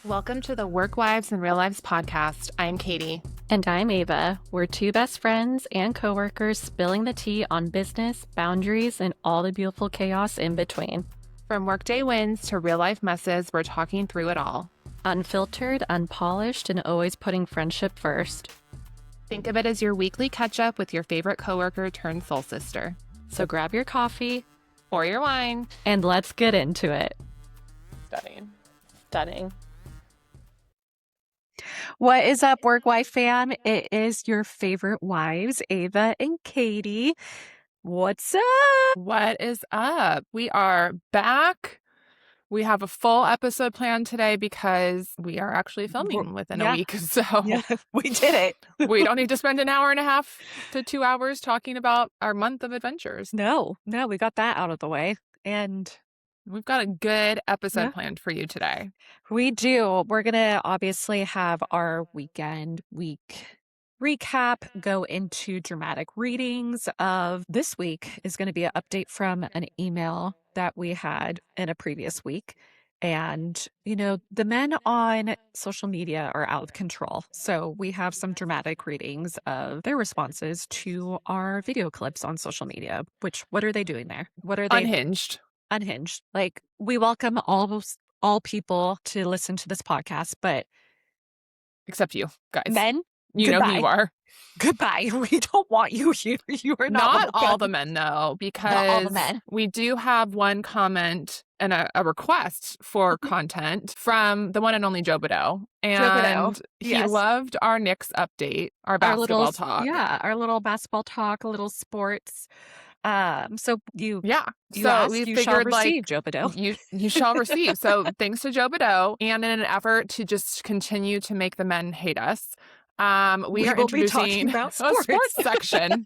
Welcome to the Work Wives and Real Lives podcast. I'm Katie. And I'm Ava. We're two best friends and coworkers spilling the tea on business, boundaries, and all the beautiful chaos in between. From workday wins to real life messes, we're talking through it all. Unfiltered, unpolished, and always putting friendship first. Think of it as your weekly catch up with your favorite coworker turned soul sister. So grab your coffee or your wine and let's get into it. Stunning. What is up, Work Wife fam? It is your favorite wives, Ava and Katie. What's up? What is up? We are back. We have a full episode planned today because we are actually filming within a week. So we did it. We don't need to spend an hour and a half to 2 hours talking about our month of adventures. No, we got that out of the way. And we've got a good episode planned for you today. We do. We're going to obviously have our week recap, go into dramatic readings of this week is going to be an update from an email that we had in a previous week. And, the men on social media are out of control. So we have some dramatic readings of their responses to our video clips on social media, what are they doing there? What are they? Unhinged. Like, we welcome all people to listen to this podcast, but except you guys. Men, you goodbye. Know who you are. Goodbye. We don't want you here. You are not all the men, though, because not all the men. We do have one comment and a request for content from the one and only Joe Bideau. And he loved our Knicks update, our basketball talk. Yeah, our little basketball talk, a little sports. So we figured, receive, Joe Bideau. You shall receive. So thanks to Joe Bideau, and in an effort to just continue to make the men hate us, we are introducing a sports section.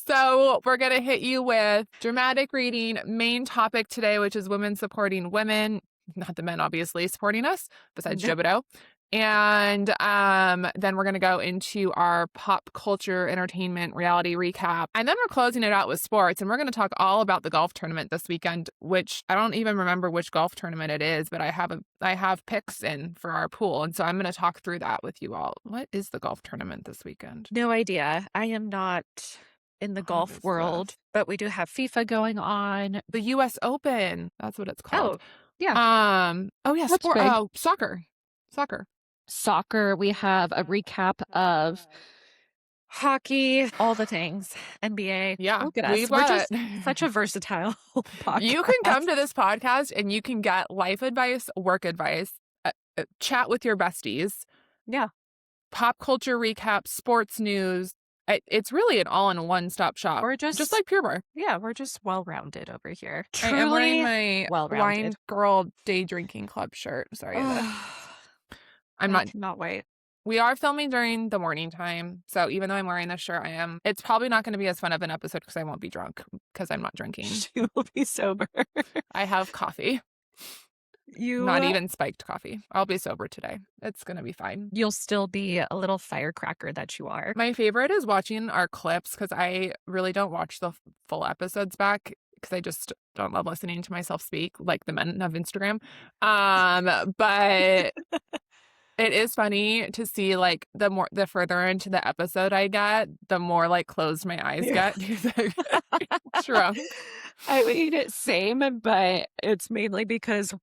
So we're going to hit you with dramatic reading, main topic today, which is women supporting women, not the men obviously supporting us, besides Joe Bideau. And then we're going to go into our pop culture, entertainment, reality recap. And then we're closing it out with sports. And we're going to talk all about the golf tournament this weekend, which I don't even remember which golf tournament it is, but I have picks in for our pool. And so I'm going to talk through that with you all. What is the golf tournament this weekend? No idea. I am not in the golf world, but we do have FIFA going on. The U.S. Open. That's what it's called. Oh, yeah. Soccer. We have a recap of hockey, all the things, NBA. Yeah. Look at us. We're just such a versatile podcast. You can come to this podcast and you can get life advice, work advice, chat with your besties. Yeah. Pop culture recap, sports news. It's really an all-in-one stop shop. We're just like Pure Bar. Yeah, we're just well-rounded over here. Truly, I'm wearing my Wine Girl Day Drinking Club shirt. Sorry. I'm not wait. We are filming during the morning time. So even though I'm wearing this shirt, it's probably not going to be as fun of an episode because I won't be drunk because I'm not drinking. You will be sober. I have coffee. Not even spiked coffee. I'll be sober today. It's going to be fine. You'll still be a little firecracker that you are. My favorite is watching our clips because I really don't watch the full episodes back because I just don't love listening to myself speak like the men of Instagram. But it is funny to see like the further into the episode I get, the more like closed my eyes get. Shrunk. I mean, same, but it's mainly because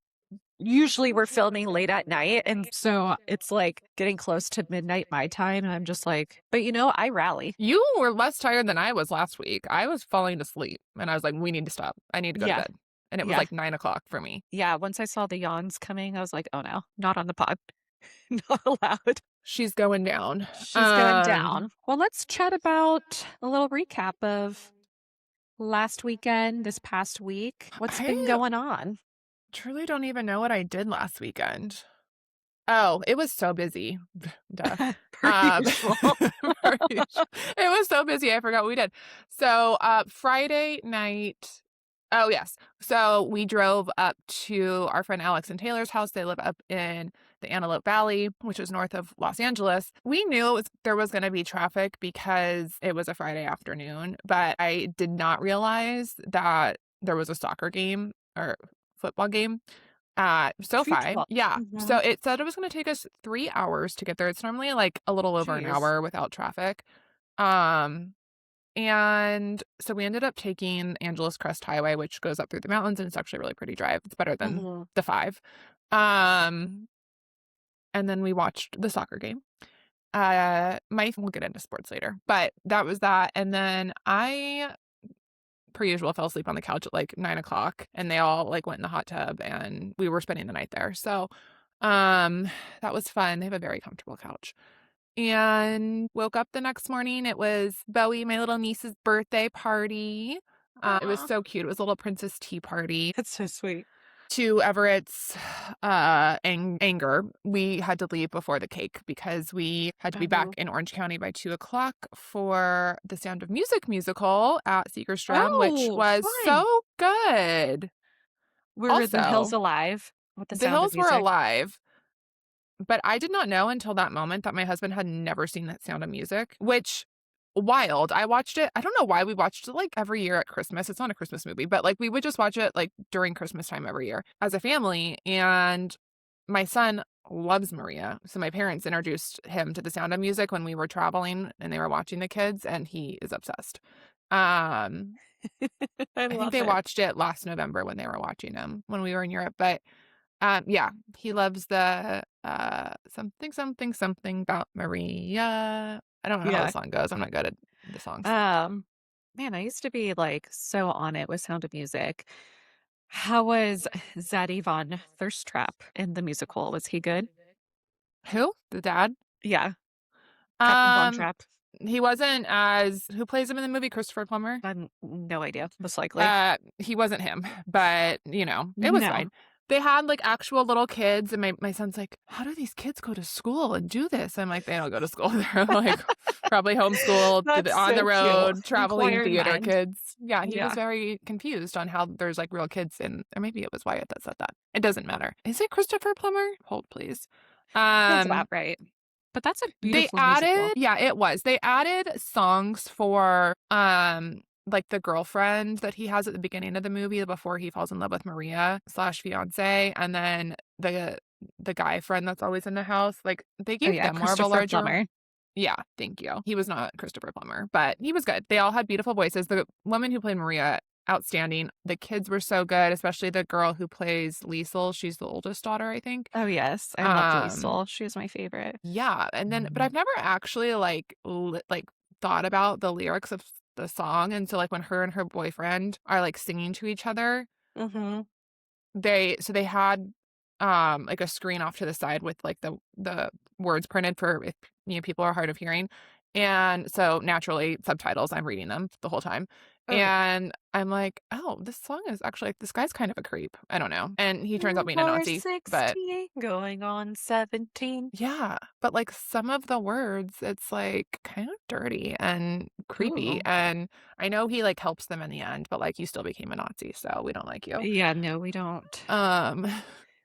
usually we're filming late at night. And so it's like getting close to midnight my time. And I'm just like, but I rally. You were less tired than I was last week. I was falling asleep and I was like, we need to stop. I need to go to bed. And it was like 9 o'clock for me. Yeah. Once I saw the yawns coming, I was like, oh no, not on the pod. Not allowed. She's going down. Going down. Well, let's chat about a little recap of last weekend, this past week. What's been going on? Truly don't even know what I did last weekend. Oh, it was so busy. Duh. It was so busy. I forgot what we did. So Friday night. Oh, yes. So we drove up to our friend Alex and Taylor's house. They live up in the Antelope Valley, which is north of Los Angeles. We knew there was going to be traffic because it was a Friday afternoon, but I did not realize that there was a soccer game or football game SoFi. Virtual. Yeah. So Mhm. it said it was going to take us 3 hours to get there. It's normally like a little over an Jeez. hour without traffic. Um, and so we ended up taking Angeles Crest Highway, which goes up through the mountains, and it's actually a really pretty drive. It's better than Mhm. the 5. Um, and then we watched the soccer game. We'll get into sports later, but that was that. And then I, per usual, fell asleep on the couch at like 9 o'clock, and they all like went in the hot tub, and we were spending the night there. So, um, that was fun. They have a very comfortable couch. And woke up the next morning. It was Bowie, my little niece's birthday party. It was Aw, so cute. It was a little princess tea party. that's so sweet. To Everett's anger, we had to leave before the cake because we had to be back Oh. in Orange County by 2 o'clock for the Sound of Music musical at Segerstrom, which Oh, was fun. so good. Were the hills Also, alive with the the Sound of hills were Music? alive. But I did not know until that moment that my husband had never seen that Sound of Music, which wild. I watched it. I don't know why we watched it like every year at Christmas. It's not a Christmas movie, but like we would just watch it like during Christmas time every year as a family. And my son loves Maria. So my parents introduced him to the Sound of Music when we were traveling and they were watching the kids, and he is obsessed. Um, I I think love they it. watched it last November when they were watching him when we were in Europe, but yeah, he loves the, something, something, something about Maria. I don't know how the Yeah. song goes. I'm not good at the songs. Um, Man, I used to be like so on it with Sound of Music. How was Zadie Von Thirsttrap in the musical? Was he good? Who? The dad? Yeah, Captain Von Um, Trapp. he wasn't as who plays him in the movie, Christopher Plummer? No idea, most likely. He wasn't him, but, it was No. fine. They had, like, actual little kids, and my son's like, "How do these kids go to school and do this?" I'm like, "They don't go to school. They're, like, probably homeschooled, That's on the so cute. road, traveling Inquiring theater mind. kids." Yeah, he was Yeah, very confused on how there's, like, real kids in or maybe it was Wyatt that said that. It doesn't matter. Is it Christopher Plummer? Hold, please. sounds about Um right. But that's a they beautiful musical. added yeah, it was. They added songs for, like, the girlfriend that he has at the beginning of the movie before he falls in love with Maria/fiancé, and then the guy friend that's always in the house, like, they Oh gave yeah, them more of a Christopher larger. Plummer. Yeah, thank you. He was not Christopher Plummer, but he was good. They all had beautiful voices. The woman who played Maria, outstanding. The kids were so good, especially the girl who plays Liesel. She's the oldest daughter, I think. Oh yes, I loved Um Liesel. She was my favorite. yeah, and then but Mhm. I've never actually, thought about the lyrics of the song, and so, like, when her and her boyfriend are, like, singing to each other, Mhm. they had, like, a screen off to the side with, like, the words printed for if, people are hard of hearing, and so, naturally, subtitles, I'm reading them the whole time, Oh yeah. and I'm like, "Oh, this song is actually this guy's kind of a creep." I don't know, and he turns out being a Or Nazi, but 16, going on 17. yeah, but, like, some of the words, it's, like, kind of dirty and creepy, Ooh. and I know he, like, helps them in the end, but, like, you still became a Nazi, so we don't like you. Yeah, no, we don't. Um,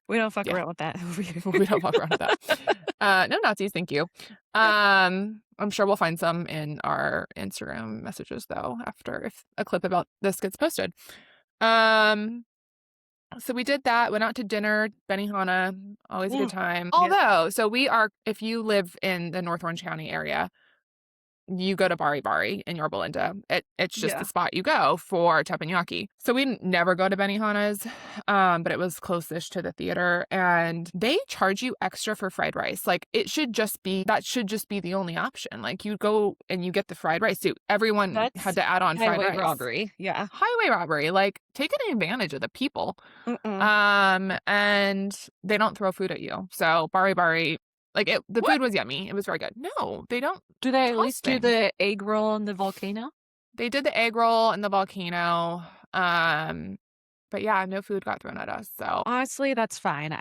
We don't fuck yeah, around with that over here. we don't walk around with that. No Nazis, thank you. Yep. I'm sure we'll find some in our Instagram messages, though, after if a clip about this gets posted. Um So we did that, went out to dinner, Benihana, always a good Mm. time. Yeah. Although, so we are if you live in the North Orange County area, you go to Bari Bari in Yorba Linda. It's just the Yeah. spot you go for teppanyaki. So we never go to Benihana's, but it was close-ish to the theater, and they charge you extra for fried rice. Like, that should just be the only option. Like, you go and you get the fried rice. So everyone had That's to add on fried highway rice. robbery. Yeah. Highway robbery, like, taking advantage of the people. Mm-mm. And they don't throw food at you. So Bari Bari, like the What? food was yummy. It was very good. No, they don't Do they at toss least do things. the egg roll on the volcano? They did the egg roll and the volcano. But yeah, no food got thrown at us. So Honestly, that's fine.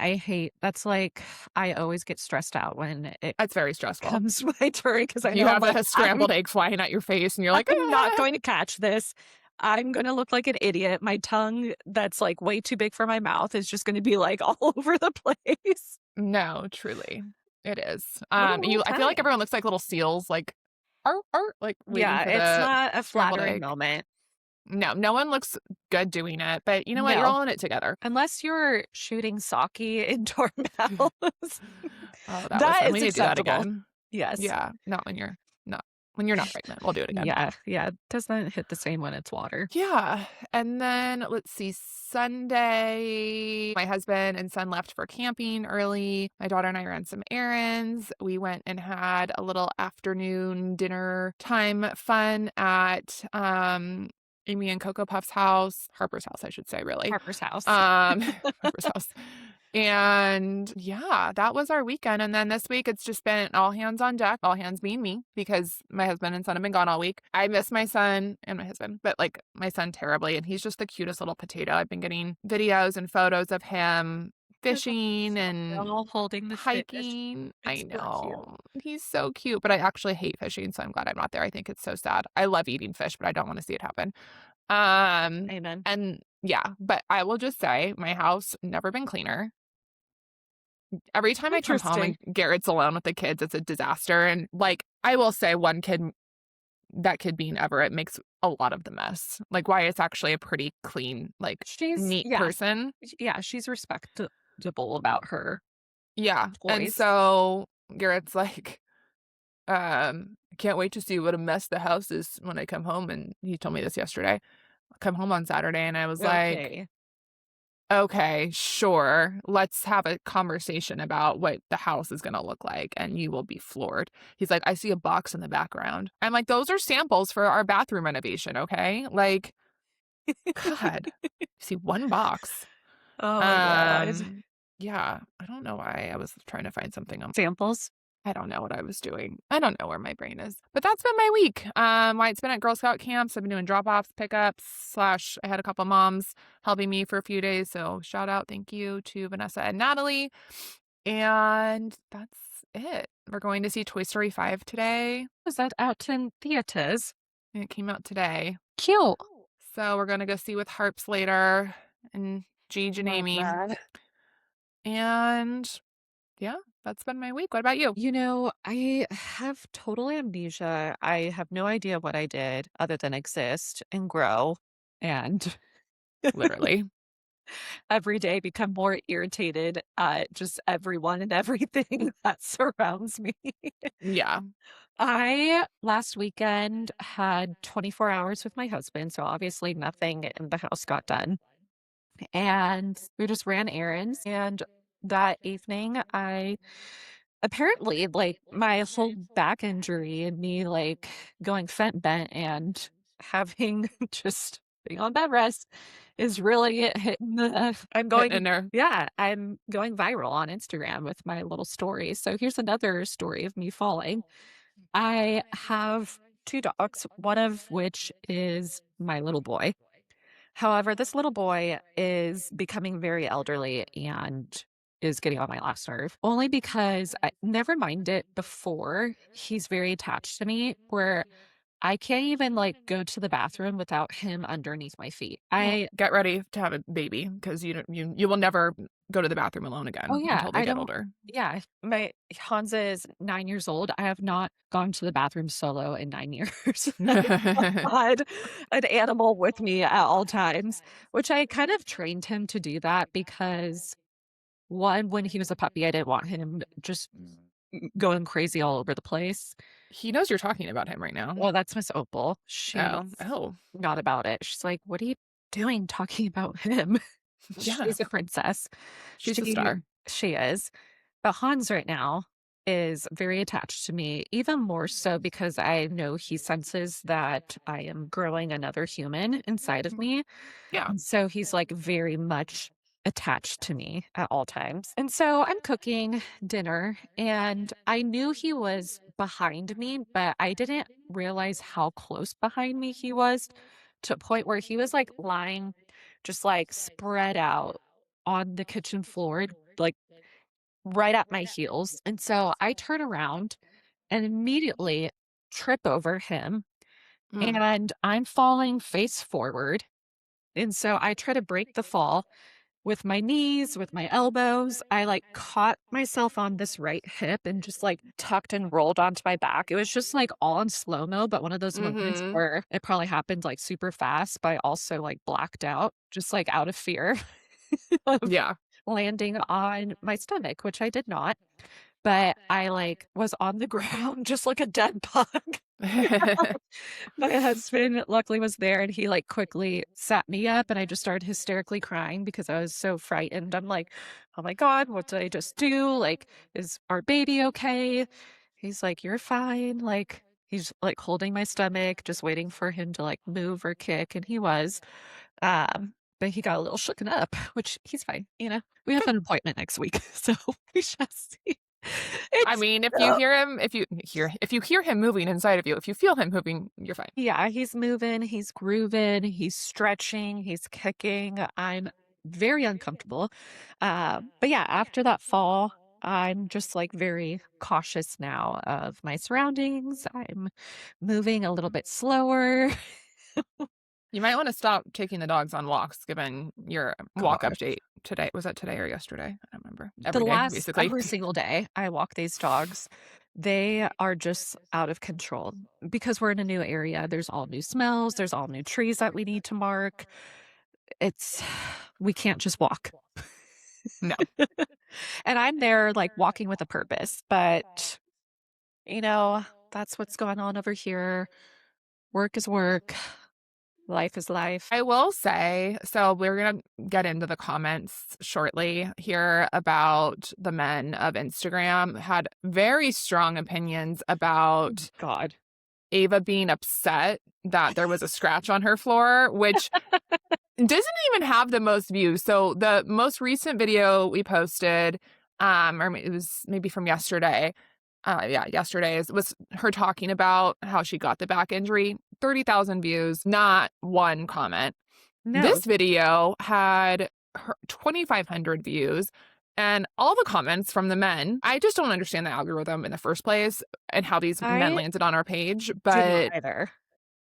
That's like, I always get stressed out when it it's very stressful. comes my turn because I You know I'm have like, a scrambled egg flying at your face and you're like, I'm not "Ah." going to catch this. I'm going to look like an idiot. My tongue, that's like way too big for my mouth, is just going to be like all over the place. No, truly. It is. What a long I feel like time. everyone looks like little seals, like, "Arr, arr," like waiting Yeah, for it's the not a scrambled flattering egg. moment. No, no one looks good doing it, but you know what? You're No, all in it together. unless you're shooting sake in doorbells. Oh, that was That fun. is We need to do that acceptable. again. Yes. Yeah, not when you're not pregnant. We'll do it again. Yeah, yeah, doesn't hit the same when it's water. Yeah, and then let's see, Sunday, my husband and son left for camping early. My daughter and I ran some errands. We went and had a little afternoon dinner time fun at, Amy and Cocoa Puff's house, Harper's house, I should say, really. Harper's house. Harper's house. And yeah, that was our weekend. And then this week, it's just been all hands on deck, all hands being me, because my husband and son have been gone all week. I miss my son and my husband, but like my son terribly. And he's just the cutest little potato. I've been getting videos and photos of him fishing and All holding the fish. hiking. I It's so cute. know. He's so cute, but I actually hate fishing, so I'm glad I'm not there. I think it's so sad. I love eating fish, but I don't want to see it happen. Amen. And yeah, but I will just say my house never been cleaner. Every time I come home Interesting. and Garrett's alone with the kids, it's a disaster. And like, I will say one kid, that kid being Everett, makes a lot of the mess. Like, why it's actually a pretty clean, like, She's neat yeah, person. yeah, she's respectable about her Yeah. And toys. so Garrett's like, I can't wait to see what a mess the house is when I come home. And he told me this yesterday. I come home on Saturday and I was like, Okay. okay, sure. Let's have a conversation about what the house is going to look like, and you will be floored. He's like, I see a box in the background. I'm like, those are samples for our bathroom renovation, okay? Like, God, you see one box. Oh my god. Um, yeah, I don't know why I was trying to find something on. Samples? I don't know what I was doing. I don't know where my brain is. But that's been my week. It's been at Girl Scout camps. I've been doing drop-offs, pickups, slash I had a couple moms helping me for a few days. So shout out, thank you to Vanessa and Natalie. And that's it. We're going to see Toy Story 5 today. Was that out in theaters? It came out today. Cute. So we're gonna go see with Harps later and Gigi and Love Amy. that. And yeah, that's been my week. What about you? You know, I have total amnesia. I have no idea what I did other than exist and grow and Literally. every day become more irritated at just everyone and everything that surrounds me. Yeah. I last weekend had 24 hours with my husband, so obviously nothing in the house got done. And we just ran errands. And that evening, I apparently, like, my whole back injury and me, like, going fent bent and having just being on bed rest is really hitting the Hitting in there. yeah, I'm going viral on Instagram with my little stories. So here's another story of me falling. I have 2 dogs, one of which is my little boy. However, this little boy is becoming very elderly and is getting on my last nerve only because I never mind it before. He's very attached to me where I can't even like go to the bathroom without him underneath my feet. Well, get ready to have a baby because you will never go to the bathroom alone Oh again yeah, until they I get don't older. yeah, my Hansa is 9 years old. I have not gone to the bathroom solo in 9 years. Had an animal with me at all times, which I kind of trained him to do that because one, when he was a puppy, I didn't want him just going crazy all over the place. He knows you're talking about him right now. Well, that's Miss Opal. She's Oh, not about it. She's like, "What are you doing talking about him?" yeah. She's a princess. She's a She star. she is. But Hans right now is very attached to me, even more so because I know he senses that I am growing another human inside of me. Yeah. And so he's like very much attached to me at all times. And so I'm cooking dinner and I knew he was behind me, but I didn't realize how close behind me he was to a point where he was like lying just like spread out on the kitchen floor, like right at my heels. And so I turn around and immediately trip over him Mm. and I'm falling face forward. And so I try to break the fall with my knees, with my elbows. I like caught myself on this right hip and just like tucked and rolled onto my back. It was just like all in slow mo, but one of those moments Mm-hmm. where it probably happened like super fast, but I also like blacked out, just like out of fear of Yeah. landing on my stomach, which I did not. But I like was on the ground just like a dead bug. My husband luckily was there and he like quickly sat me up and I just started hysterically crying because I was so frightened. I'm like, "Oh my God, what did I just do? Like, is our baby okay?" He's like, "You're fine." Like he's like holding my stomach, just waiting for him to like move or kick, and he was. But he got a little shooken up, which he's fine. We have an appointment next week, so we shall see. I It's mean, if you hear him moving inside of you, if you feel him moving, you're fine. Yeah, he's moving, he's grooving, he's stretching, he's kicking. I'm very uncomfortable. But yeah, after that fall, I'm just like very cautious now of my surroundings. I'm moving a little bit slower. You might want to stop taking the dogs on walks, given your walk God. update today. Was that today or yesterday? I don't remember. The Every day, last basically. every single day I walk these dogs, they are just out of control because we're in a new area. There's all new smells, there's all new trees that we need to mark. It's we can't just walk. No. And I'm there like walking with a purpose, but you know, that's what's going on over here. Work is work, life is life. I will say, so we're going to get into the comments shortly here about the men of Instagram had very strong opinions about God. Ava being upset that there was a scratch on her floor, which doesn't even have the most views. So the most recent video we posted, or it was maybe from yesterday. Yeah, yesterday's was her talking about how she got the back injury. 30,000 views, not one comment. No, This video had 2,500 views. And all the comments from the men, I just don't understand the algorithm in the first place and how these men I landed on our page, do not but either.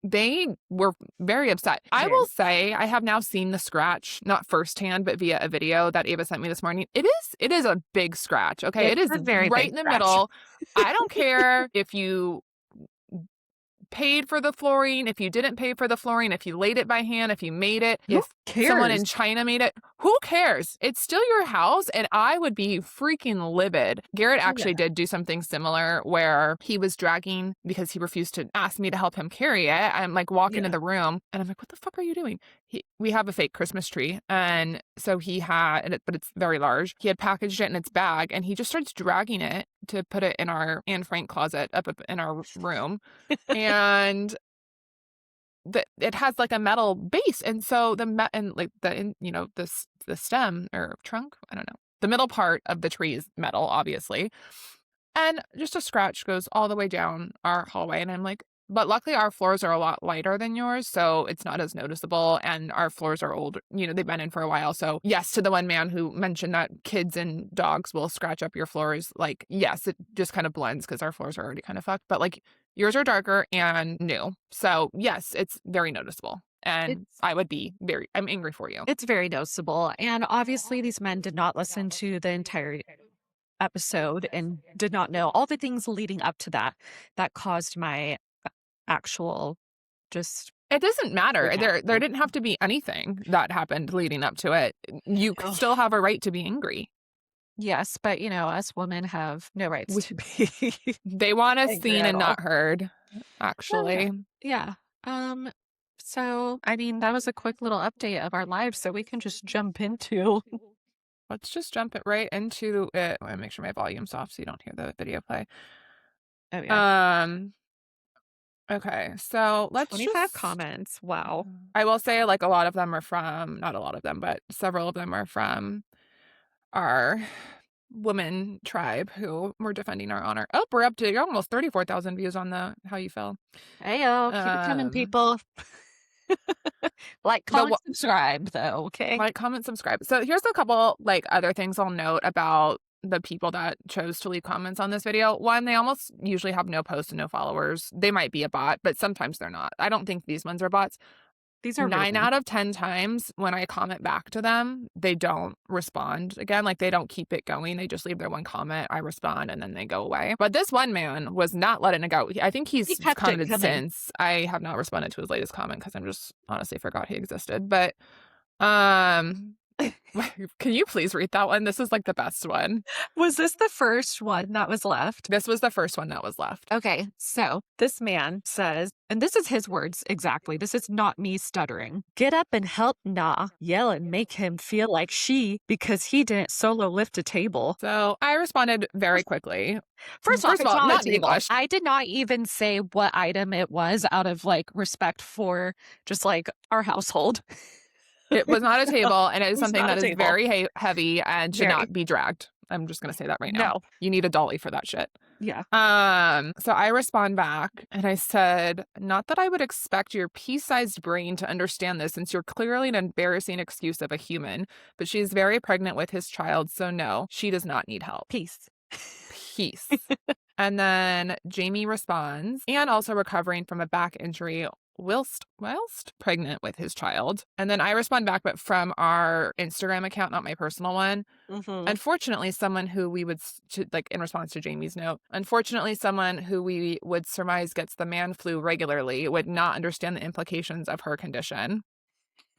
they were very upset. I Very. will say I have now seen the scratch, not firsthand, but via a video that Ava sent me this morning. It is a big scratch. Okay. It It's is a very right big in the scratch. middle. I don't care if you paid for the flooring, if you didn't pay for the flooring, if you laid it by hand, if you made it, Who if someone cares? in China made it, who cares? It's still your house, and I would be freaking livid. Garrett Oh, yeah. actually did do something similar where he was dragging because he refused to ask me to help him carry it. I'm like walk into Yeah. the room and I'm like, what the fuck are you doing? We have a fake Christmas tree, and so he had, but it's very large. He had packaged it in its bag, and he just starts dragging it to put it in our Anne Frank closet up in our room. And it has like a metal base, and so and like the stem or trunk, I don't know, the middle part of the tree is metal, obviously, and just a scratch goes all the way down our hallway, and I'm like, but luckily our floors are a lot lighter than yours, so it's not as noticeable, and our floors are old, they've been in for a while. So yes, to the one man who mentioned that kids and dogs will scratch up your floors, like, yes, it just kind of blends because our floors are already kind of fucked, but like yours are darker and new. So yes, it's very noticeable. And It's I'm angry for you. it's very noticeable. And obviously these men did not listen to the entire episode and did not know all the things leading up to that caused my actual just It doesn't matter. There breakdown. didn't have to be anything that happened leading up to it. You Ugh. still have a right to be angry. Yes, but us women have no rights We, to be they want us angry seen at and all. not heard, Oh yeah. actually. Yeah. Um, so I mean that was a quick little update of our lives, so we can just jump into Let's just jump it right into it. I want to make sure my volume's off so you don't hear the video play. oh yeah. Um, okay, so let's 25 just comments. Wow. I will say, like, a lot of them are from, not a lot of them, but several of them are from our woman tribe who were defending our honor. Oh, we're up to almost 34,000 views on the How You Feel. Heyo, keep it coming, Um, people. Like, the comment, subscribe, though, okay? Like, comment, subscribe. So here's a couple like other things I'll note about the people that chose to leave comments on this video. One, they almost usually have no posts and no followers. They might be a bot, but sometimes they're not. I don't think these ones are bots. These are 9 out of 10 times when I comment back to them, they don't respond again. Like, they don't keep it going. They just leave their one comment. I respond, and then they go away. But this one man was not letting it go. I think he's commented since. I have not responded to his latest comment because I'm just honestly forgot he existed. But can you please read that one? This is like the best one. Was this the first one that was left? This was the first one that was left. Okay, so this man says, and this is his words exactly. This is not me stuttering. Get up and help Nah. Yell and make him feel like she because he didn't solo lift a table. So I responded very quickly. First of all, not English. I did not even say what item it was out of like respect for just like our household. It was not a table, and it is something that is very heavy and should not be dragged. I'm just going to say that right now. No. You need a dolly for that shit. Yeah. So I respond back, and I said, not that I would expect your pea-sized brain to understand this, since you're clearly an embarrassing excuse of a human, but she's very pregnant with his child, so no, she does not need help. Peace. And then Jamie responds, and also recovering from a back injury whilst pregnant with his child. And then I respond back, but from our Instagram account, not my personal one. Mm-hmm. Unfortunately, someone who we would, like in response to Jamie's note, unfortunately, someone who we would surmise gets the man flu regularly would not understand the implications of her condition.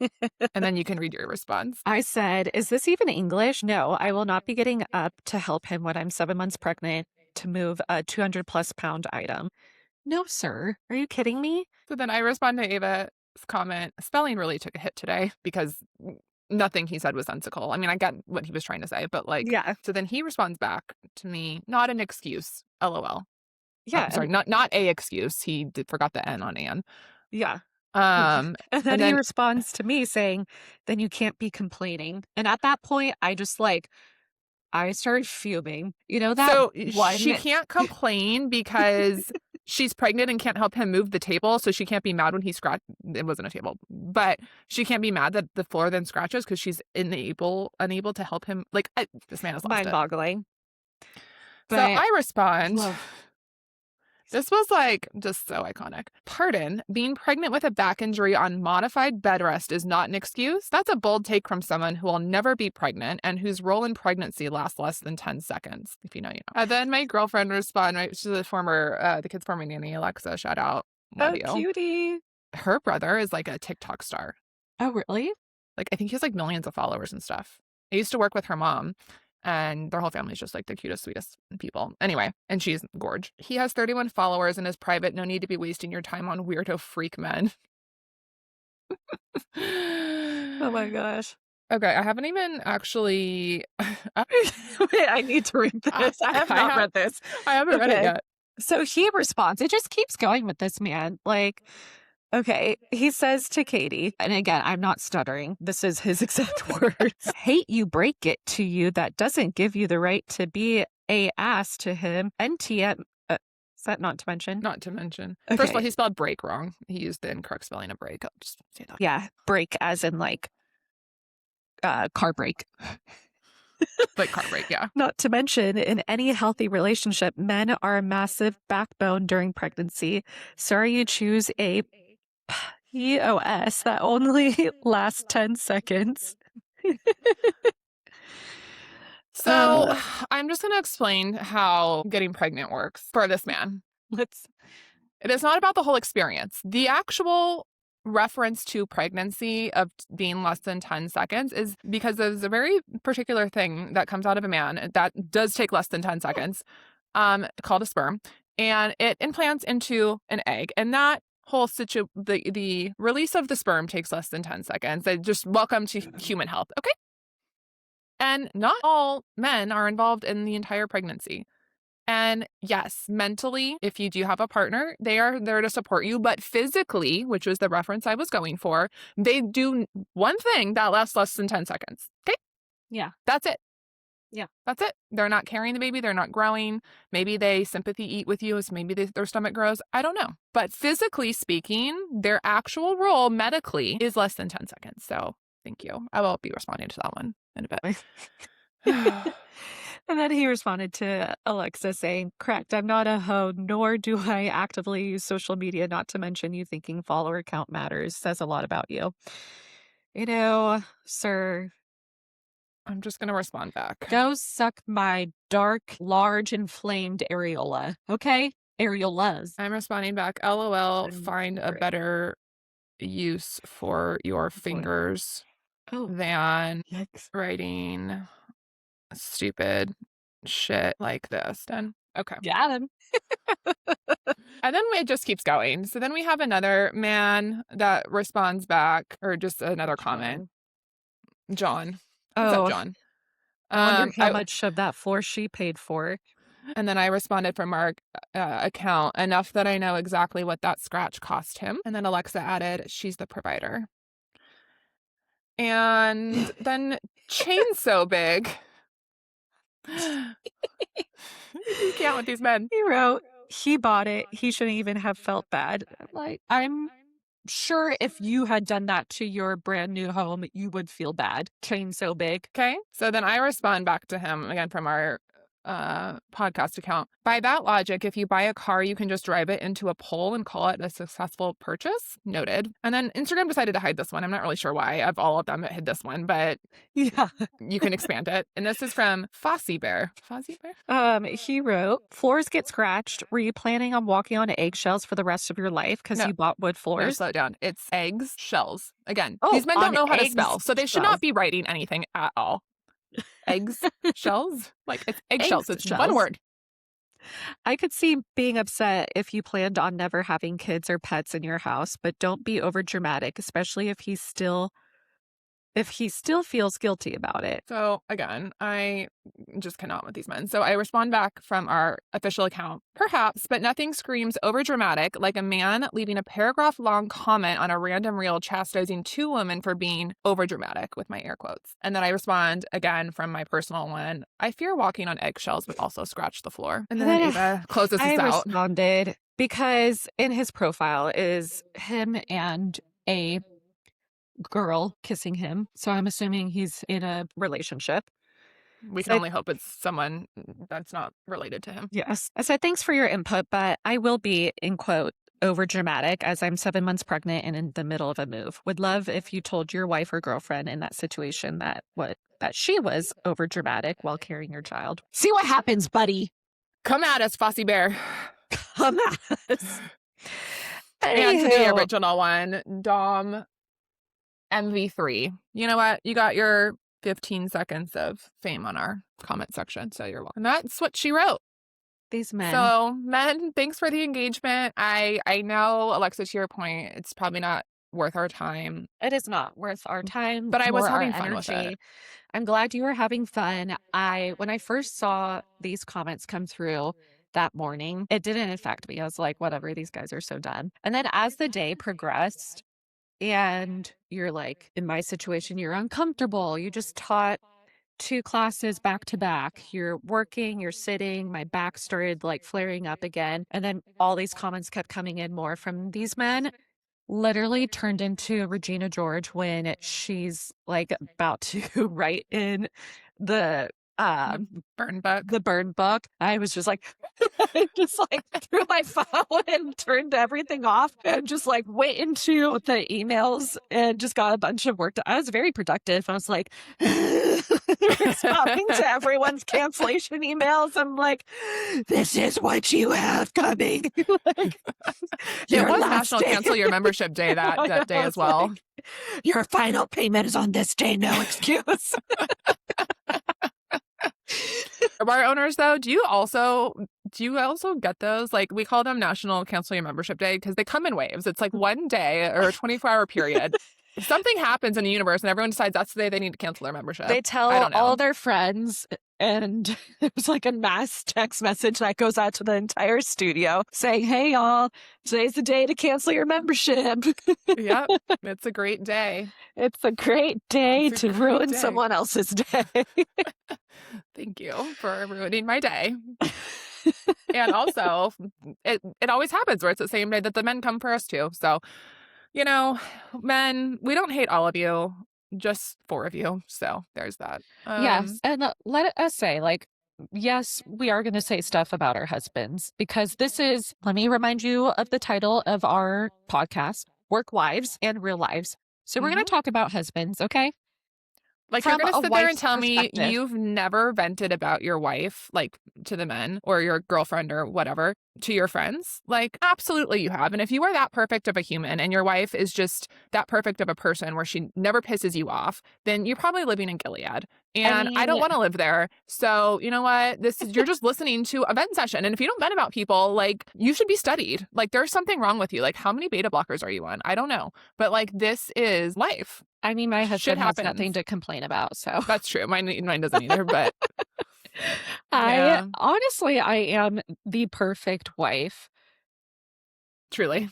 And then you can read your response. I said, is this even English? No, I will not be getting up to help him when I'm 7 months pregnant to move a 200+ pound item. No, sir. Are you kidding me? So then I respond to Ava's comment. Spelling really took a hit today because nothing he said was sensical. I mean, I get what he was trying to say, but like, yeah. So then he responds back to me, not an excuse, LOL. Yeah. Sorry, not a excuse. He forgot the N on Ann. Yeah. And then he responds to me saying, then you can't be complaining. And at that point, I just like, I started fuming. You know that? So she can't complain because she's pregnant and can't help him move the table. So she can't be mad when he scratched. It wasn't a table, but she can't be mad that the floor then scratches because she's unable to help him. Like, this man is mind-boggling. So I respond. This was like just so iconic. Pardon, being pregnant with a back injury on modified bed rest is not an excuse. That's a bold take from someone who will never be pregnant and whose role in pregnancy lasts less than 10 seconds. If you know, you know. And then my girlfriend responded, she's the kid's former nanny, Alexa, shout out. Love you. Cutie. Her brother is like a TikTok star. Oh, really? Like, I think he has like millions of followers and stuff. I used to work with her mom. And their whole family's just like the cutest, sweetest people. Anyway, and she's gorge. He has 31 followers and is private. No need to be wasting your time on weirdo freak men. Oh my gosh. Okay, I haven't even actually... Wait, I need to read this. I have not read this. I haven't read it yet. So he responds. It just keeps going with this man. Like... Okay, he says to Katie, and again, I'm not stuttering. This is his exact words. Hate you break it to you that doesn't give you the right to be a ass to him. NTM. Is that not to mention? Not to mention. Okay. First of all, he spelled break wrong. He used the incorrect spelling of break. I'll just say that. Yeah, break as in like car brake. Like car brake, yeah. Not to mention, in any healthy relationship, men are a massive backbone during pregnancy. Sorry you choose a POS that only lasts 10 seconds. So I'm just going to explain how getting pregnant works for this man. It is not about the whole experience. The actual reference to pregnancy of being less than 10 seconds is because there's a very particular thing that comes out of a man that does take less than 10 seconds, called a sperm, and it implants into an egg. And that whole the release of the sperm takes less than 10 seconds. Just welcome to human health. Okay. And not all men are involved in the entire pregnancy. And yes, mentally, if you do have a partner, they are there to support you. But physically, which was the reference I was going for, they do one thing that lasts less than 10 seconds. Okay. Yeah. That's it. Yeah. That's it. They're not carrying the baby. They're not growing. Maybe they sympathy eat with you as maybe their stomach grows. I don't know. But physically speaking, their actual role medically is less than 10 seconds. So thank you. I will be responding to that one in a bit. And then he responded to Alexa saying, correct, I'm not a hoe, nor do I actively use social media, not to mention you thinking follower count matters. Says a lot about you. You know, sir, I'm just going to respond back. go suck my dark, large, inflamed areola. Okay? Areolas. I'm responding back. LOL, find a better use for your fingers than writing stupid shit like this. Done. Okay. Got him. And then it just keeps going. So then we have another man that responds back, or just another comment. John. What's up, John? I wonder how much of that floor she paid for. And then I responded from our account, enough that I know exactly what that scratch cost him. And then Alexa added, she's the provider. And then chain so big. You can't with these men. He wrote, he bought it. He shouldn't even have felt bad. Like, I'm sure if you had done that to your brand new home, you would feel bad. Chain so big. Okay. So then I respond back to him again from our podcast account. By that logic, if you buy a car, you can just drive it into a pole and call it a successful purchase. Noted. And then Instagram decided to hide this one. I'm not really sure why. Of all of them, it hid this one, but yeah, you can expand it. And this is from Fossy Bear. Fossy Bear? He wrote, floors get scratched. Were you planning on walking on eggshells for the rest of your life because you bought wood floors? No, slow down. It's eggs, shells. Again, these men don't know how to spell, so they should not be writing anything at all. Eggs, shells? Like, it's eggshells. It's one word. I could see being upset if you planned on never having kids or pets in your house, but don't be over dramatic, especially if he still feels guilty about it. So again, I just cannot with these men. So I respond back from our official account. Perhaps, but nothing screams overdramatic like a man leaving a paragraph-long comment on a random reel chastising two women for being overdramatic, with my air quotes. And then I respond again from my personal one. I fear walking on eggshells, but also scratch the floor. And then Ava closes this out. I responded because in his profile is him and a girl kissing him. So I'm assuming he's in a relationship. We can only hope it's someone that's not related to him. Yes. I said, thanks for your input, but I will be, in quote, over dramatic as I'm 7 months pregnant and in the middle of a move. Would love if you told your wife or girlfriend in that situation that she was over dramatic while carrying your child. See what happens, buddy. Come at us, Fossy Bear. Come at us. And to the original one, Dom MV3. You know what? You got your 15 seconds of fame on our comment section, so you're welcome. And that's what she wrote. These men. So, men, thanks for the engagement. I know, Alexa, to your point, it's probably not worth our time. It is not worth our time. But I was having fun with it. I'm glad you were having fun. When I first saw these comments come through that morning, it didn't affect me. I was like, whatever, these guys are so done. And then as the day progressed, and you're like, in my situation, you're uncomfortable. You just taught 2 classes back to back. You're working, you're sitting. My back started like flaring up again. And then all these comments kept coming in more from these men. Literally turned into Regina George when she's like about to write in the burn book. I was just like, threw my phone and turned everything off and just like went into the emails and just got a bunch of work done. I was very productive. I was like responding to everyone's cancellation emails. I'm like, this is what you have coming. Like, it was National Cancel Your Membership Day that day as well. Like, your final payment is on this day, no excuse. Bar owners, though, do you also get those? Like, we call them National Cancel Your Membership Day because they come in waves. It's like one day or a 24-hour period. Something happens in the universe and everyone decides that's the day they need to cancel their membership. They tell all their friends, and there's like a mass text message that goes out to the entire studio saying, hey, y'all, today's the day to cancel your membership. Yep. It's a great day. It's a great day to ruin someone else's day. Thank you for ruining my day. And also, it always happens where it's the same day that the men come for us too. So, you know, men, we don't hate all of you, just 4 of you. So there's that. Yes. And let us say, like, yes, we are going to say stuff about our husbands because this is, let me remind you of the title of our podcast, Work Wives and Real Lives. So we're going to talk about husbands, okay? Like, you're From going to a sit there and wife's tell me perspective. you've never vented about your wife, like, to the men or your girlfriend or whatever, to your friends? Like, absolutely you have. And if you are that perfect of a human and your wife is just that perfect of a person where she never pisses you off, then you're probably living in Gilead. I And I mean, don't want to live there. So, you know what? You're just listening to a vent session. And if you don't vent about people, like, you should be studied. Like, there's something wrong with you. Like, how many beta blockers are you on? I don't know. But, like, this is life. my Shit husband has nothing happens. to complain about, so. That's true. Mine doesn't either, but I yeah, honestly, I am the perfect wife. truly.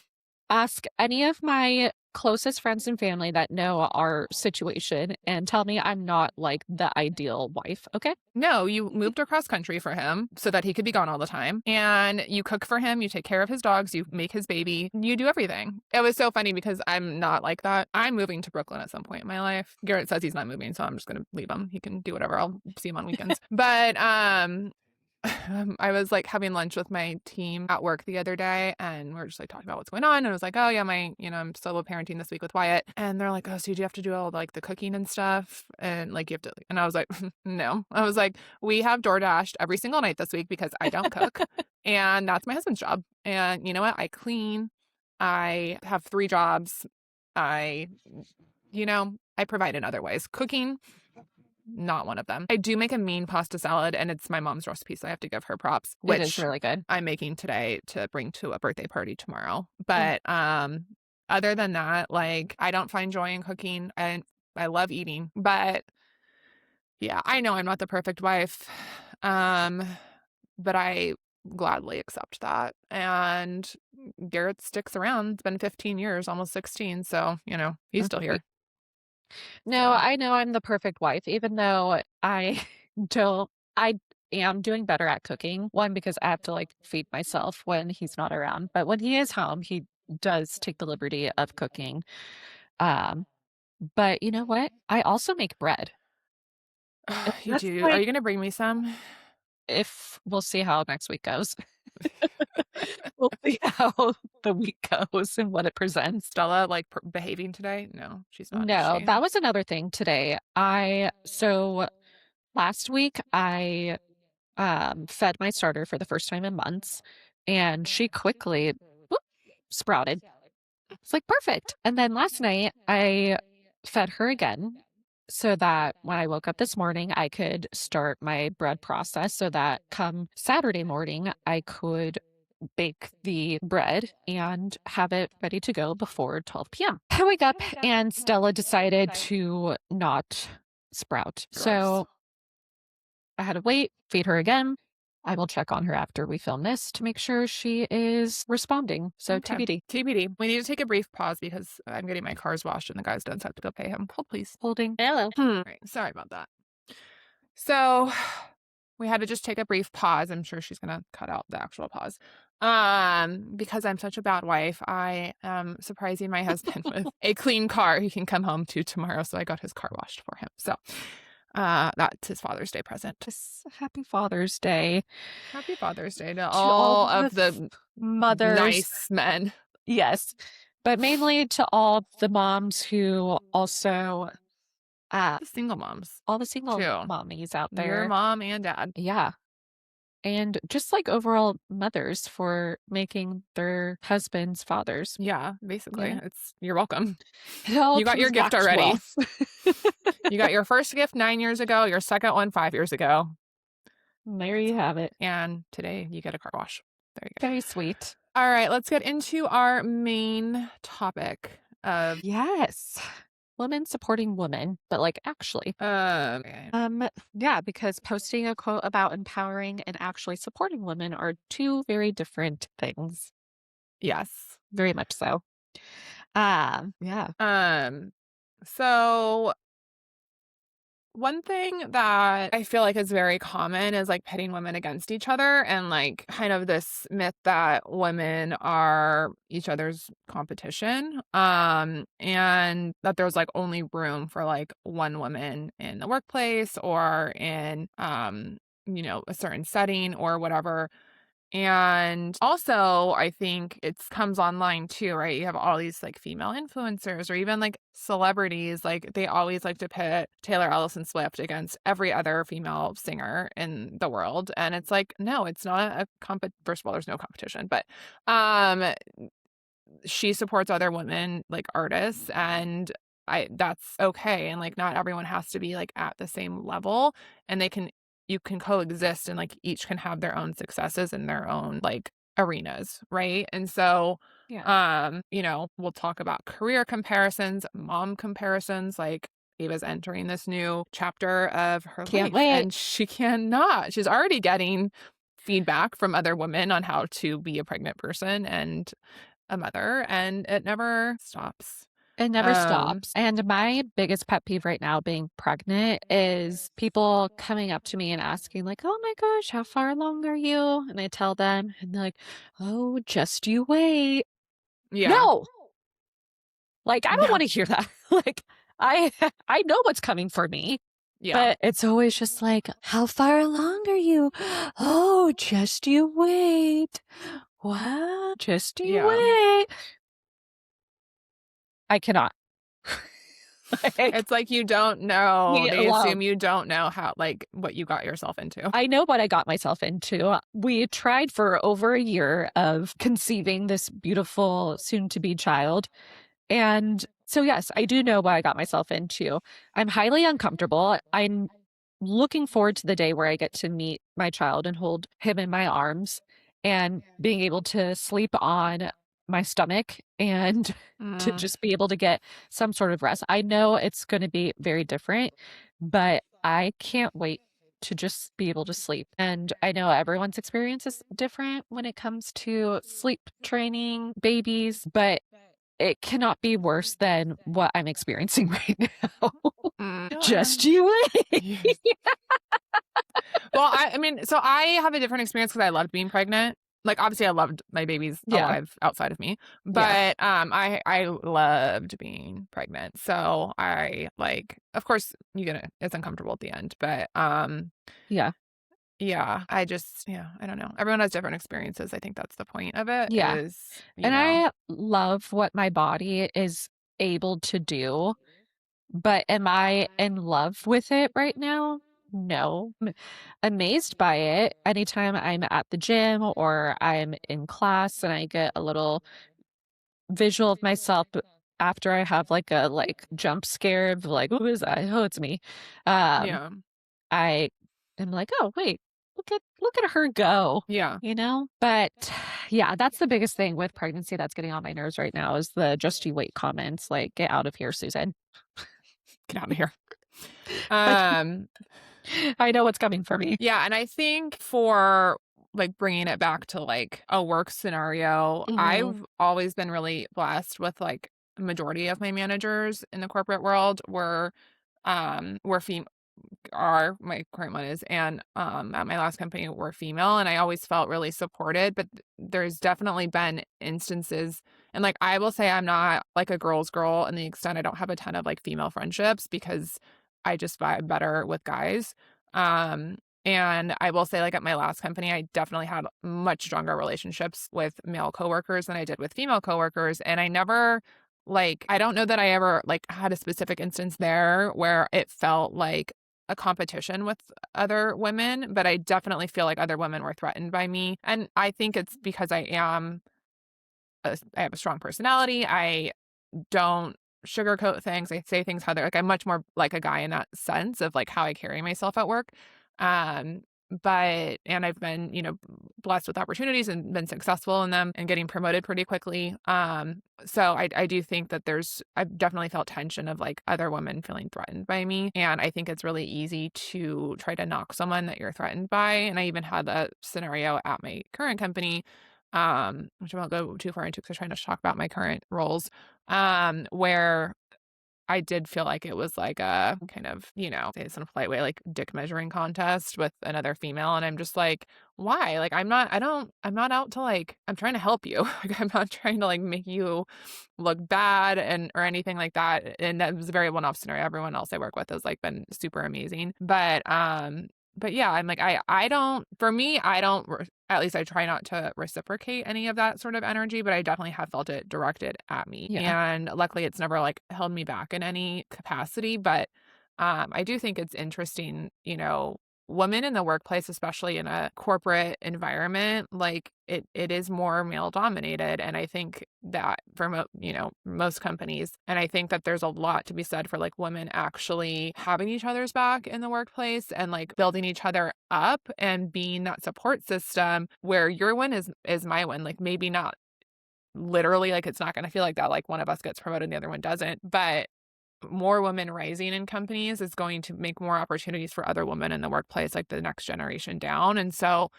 Ask any of my closest friends and family that know our situation and tell me I'm not like the ideal wife, okay? No, you moved across country for him so that he could be gone all the time. And you cook for him, you take care of his dogs, you make his baby, you do everything. It was so funny because I'm not like that. I'm moving to Brooklyn at some point in my life. Garrett says he's not moving, so I'm just gonna leave him. He can do whatever. I'll see him on weekends. But I was like having lunch with my team at work the other day and we are just like talking about what's going on. And I was like, oh yeah, I'm solo parenting this week with Wyatt. And they're like, oh, so do you have to do all like the cooking and stuff? And like you have to, and I was like, no. I was like, we have DoorDashed every single night this week because I don't cook. And that's my husband's job. And you know what? I clean. I have 3 jobs. I, I provide in other ways. Cooking, not one of them. I do make a mean pasta salad and it's my mom's recipe, so I have to give her props, It is which really good. I'm making today to bring to a birthday party tomorrow. But other than that, like I don't find joy in cooking and I love eating. But yeah, I know I'm not the perfect wife. But I gladly accept that. And Garrett sticks around. It's been 15 years, almost 16, so, he's still here. No, So. I know I'm the perfect wife, even though I don't, I am doing better at cooking. One, because I have to like feed myself when he's not around. But when he is home, he does take the liberty of cooking. Um, but you know what? I also make bread. And You that's do. Are like, you gonna bring me some? if we'll see how next week goes. We'll see how the week goes and what it presents. Stella, like, behaving today? No, she's not, is No, she? that was another thing today. So last week I fed my starter for the first time in months, and she quickly whoop, sprouted. It's like perfect. And then last night I fed her again so that when I woke up this morning, I could start my bread process so that come Saturday morning, I could bake the bread and have it ready to go before 12 p.m. I wake up and Stella decided to not sprout. Gross. So I had to wait, feed her again. I will check on her after we film this to make sure she is responding. So Okay. TBD. TBD. We need to take a brief pause because I'm getting my cars washed and the guy's done, so I have to go pay him. Hold, please. Holding. Hello. Right. Sorry about that. So we had to just take a brief pause. I'm sure she's gonna cut out the actual pause. Because I'm such a bad wife, I am surprising my husband with a clean car he can come home to tomorrow. So I got his car washed for him. So that's his Father's Day present. Happy Father's Day. Happy Father's Day to all of the mothers. nice men. Yes. But mainly to all the moms who also The single moms. all the single too. mommies out there. Your mom and dad. Yeah. And just like overall mothers for making their husbands fathers. Yeah, basically. Yeah. You're welcome. You got your gift already. You got your first gift 9 years ago, your second one 5 years ago. There you have it. And today you get a car wash. There you go. Very sweet. All right, let's get into our main topic of women supporting women, but like actually. okay. Yeah, because posting a quote about empowering and actually supporting women are two very different things. Yes. Very much so. Yeah. So one thing that I feel like is very common is like pitting women against each other and like kind of this myth that women are each other's competition. And that there's like only room for like one woman in the workplace or in a certain setting or whatever. And also, I think it comes online too, right? You have all these like female influencers or even like celebrities, like they always like to pit Taylor Allison Swift against every other female singer in the world. And it's like, no, it's not a first of all, there's no competition, but um she supports other women like artists, and that's okay. And like not everyone has to be like at the same level, and you can coexist, and like each can have their own successes in their own like arenas, right? And so Yeah. we'll talk about career comparisons, mom comparisons, like Ava's entering this new chapter of her Can't life, wait. and she's already getting feedback from other women on how to be a pregnant person and a mother, and it never stops. It never stops. And my biggest pet peeve right now being pregnant is people coming up to me and asking like, "Oh my gosh, how far along are you?" And I tell them and they're like, "Oh, just you wait." Yeah. No. Like, I don't Yeah. want to hear that. Like, I I know what's coming for me. Yeah. But it's always just like, "How far along are you?" "Oh, just you wait." "What? Just you Yeah. wait." I cannot. Like, It's like you don't know. me They alone. assume you don't know how, like, what you got yourself into. I know what I got myself into. We tried for over a year of conceiving this beautiful soon-to-be child. And so, yes, I do know what I got myself into. I'm highly uncomfortable. I'm looking forward to the day where I get to meet my child and hold him in my arms and being able to sleep on my stomach and to Mm. just be able to get some sort of rest. I know it's going to be very different, but I can't wait to just be able to sleep. And I know everyone's experience is different when it comes to sleep training babies, but it cannot be worse than what I'm experiencing right now. Just you wait. Yes. Well, I mean, so I have a different experience because I loved being pregnant. Like, obviously, I loved my babies Yeah. alive outside of me, Yeah. but I loved being pregnant. So I like, of course, it's uncomfortable at the end, but Yeah. yeah, I don't know. Everyone has different experiences. I think that's the point of it Yeah. is, And I love what my body is able to do, but am I in love with it right now? No. I'm amazed by it. Anytime I'm at the gym or I'm in class and I get a little visual of myself after I have like a jump scare of like, who is that? Oh, it's me. Um, yeah, I am like, oh wait, look at her go, yeah. you know? But yeah, that's the biggest thing with pregnancy that's getting on my nerves right now is the just you wait comments. Like, get out of here, Susan. Get out of here. Like, Um, I know what's coming for me. yeah, and I think for like bringing it back to like a work scenario, Mhm. I've always been really blessed with like a majority of my managers in the corporate world were female are my current one is, and at my last company were female, and I always felt really supported. But there's definitely been instances, and like I will say I'm not like a girl's girl in the extent I don't have a ton of like female friendships because I just vibe better with guys. um and I will say, like, at my last company, I definitely had much stronger relationships with male coworkers than I did with female coworkers. And I never, like, I don't know that I ever, like, had a specific instance there where it felt like a competition with other women, but I definitely feel like other women were threatened by me. And I think it's because I have a strong personality. I don't sugarcoat things. I say things how they're like, I'm much more like a guy in that sense of like how I carry myself at work. Um, and I've been, blessed with opportunities and been successful in them and getting promoted pretty quickly. So I do think that I've definitely felt tension of like other women feeling threatened by me. And I think it's really easy to try to knock someone that you're threatened by. And I even had a scenario at my current company, which I won't go too far into because I'm trying to talk about my current roles, where I did feel like it was like a kind of, say this in a polite way, like dick measuring contest with another female. And I'm just like, why? Like, I'm not out to like, I'm trying to help you. Like, I'm not trying to like make you look bad or anything like that. And that was a very one-off scenario. Everyone else I work with has like been super amazing. But but yeah, I'm like, I don't, for me, I don't, at least I try not to reciprocate any of that sort of energy, but I definitely have felt it directed at me. Yeah. And luckily it's never like held me back in any capacity. But I do think it's interesting, women in the workplace, especially in a corporate environment, like it is more male dominated. And I think that for most companies, and I think that there's a lot to be said for like women actually having each other's back in the workplace and like building each other up and being that support system where your win is my win. Like maybe not literally, like it's not going to feel like that, like one of us gets promoted and the other one doesn't, but more women rising in companies is going to make more opportunities for other women in the workplace, like the next generation down. And so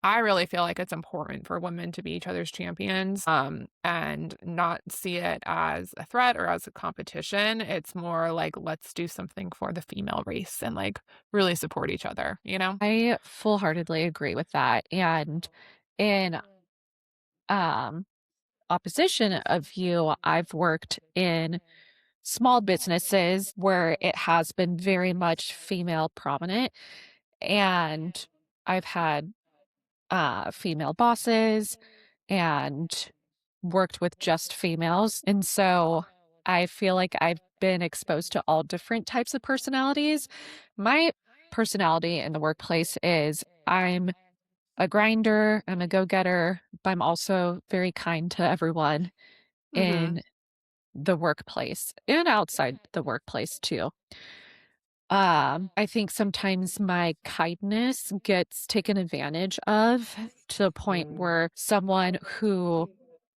I really feel like it's important for women to be each other's champions, and not see it as a threat or as a competition. It's more like, let's do something for the female race and like really support each other, you know? I full-heartedly agree with that. And in um opposition of you, I've worked in small businesses where it has been very much female prominent, and I've had female bosses and worked with just females. And so I feel like I've been exposed to all different types of personalities. My personality in the workplace is I'm a grinder, I'm a go-getter, but I'm also very kind to everyone Mm-hmm. in the workplace and outside the workplace too. I think sometimes my kindness gets taken advantage of to the point where someone who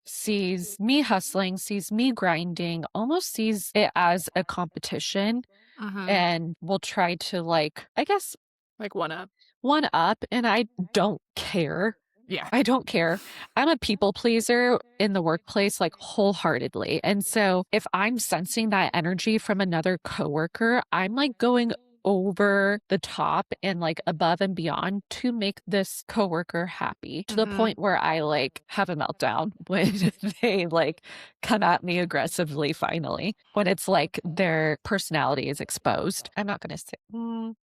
sees me hustling, sees me grinding, almost sees it as a competition Mm-hmm. and will try to, like, I guess, Like one up. one up. And I don't care. Yeah. I don't care. I'm a people pleaser in the workplace, like wholeheartedly. And so if I'm sensing that energy from another coworker, I'm like going over the top and like above and beyond to make this coworker happy to the Mm-hmm. point where I like have a meltdown when they like come at me aggressively finally, when it's like their personality is exposed. I'm not going to say,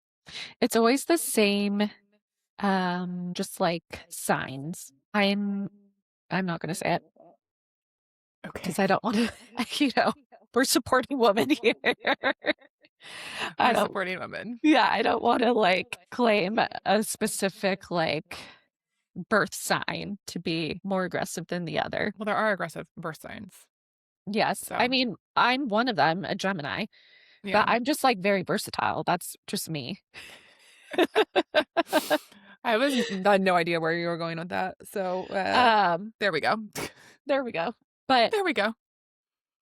it's always the same just like signs. I'm not gonna say it Okay. because I don't want to, we're supporting women here. I We're don't, supporting women. yeah, I don't want to like claim a specific like birth sign to be more aggressive than the other. Well, there are aggressive birth signs. Yes, I So, mean, I'm one of them, a Gemini, but yeah. I'm just like very versatile. That's just me. Had no idea where you were going with that. So, Um, there we go. there we go. But There we go.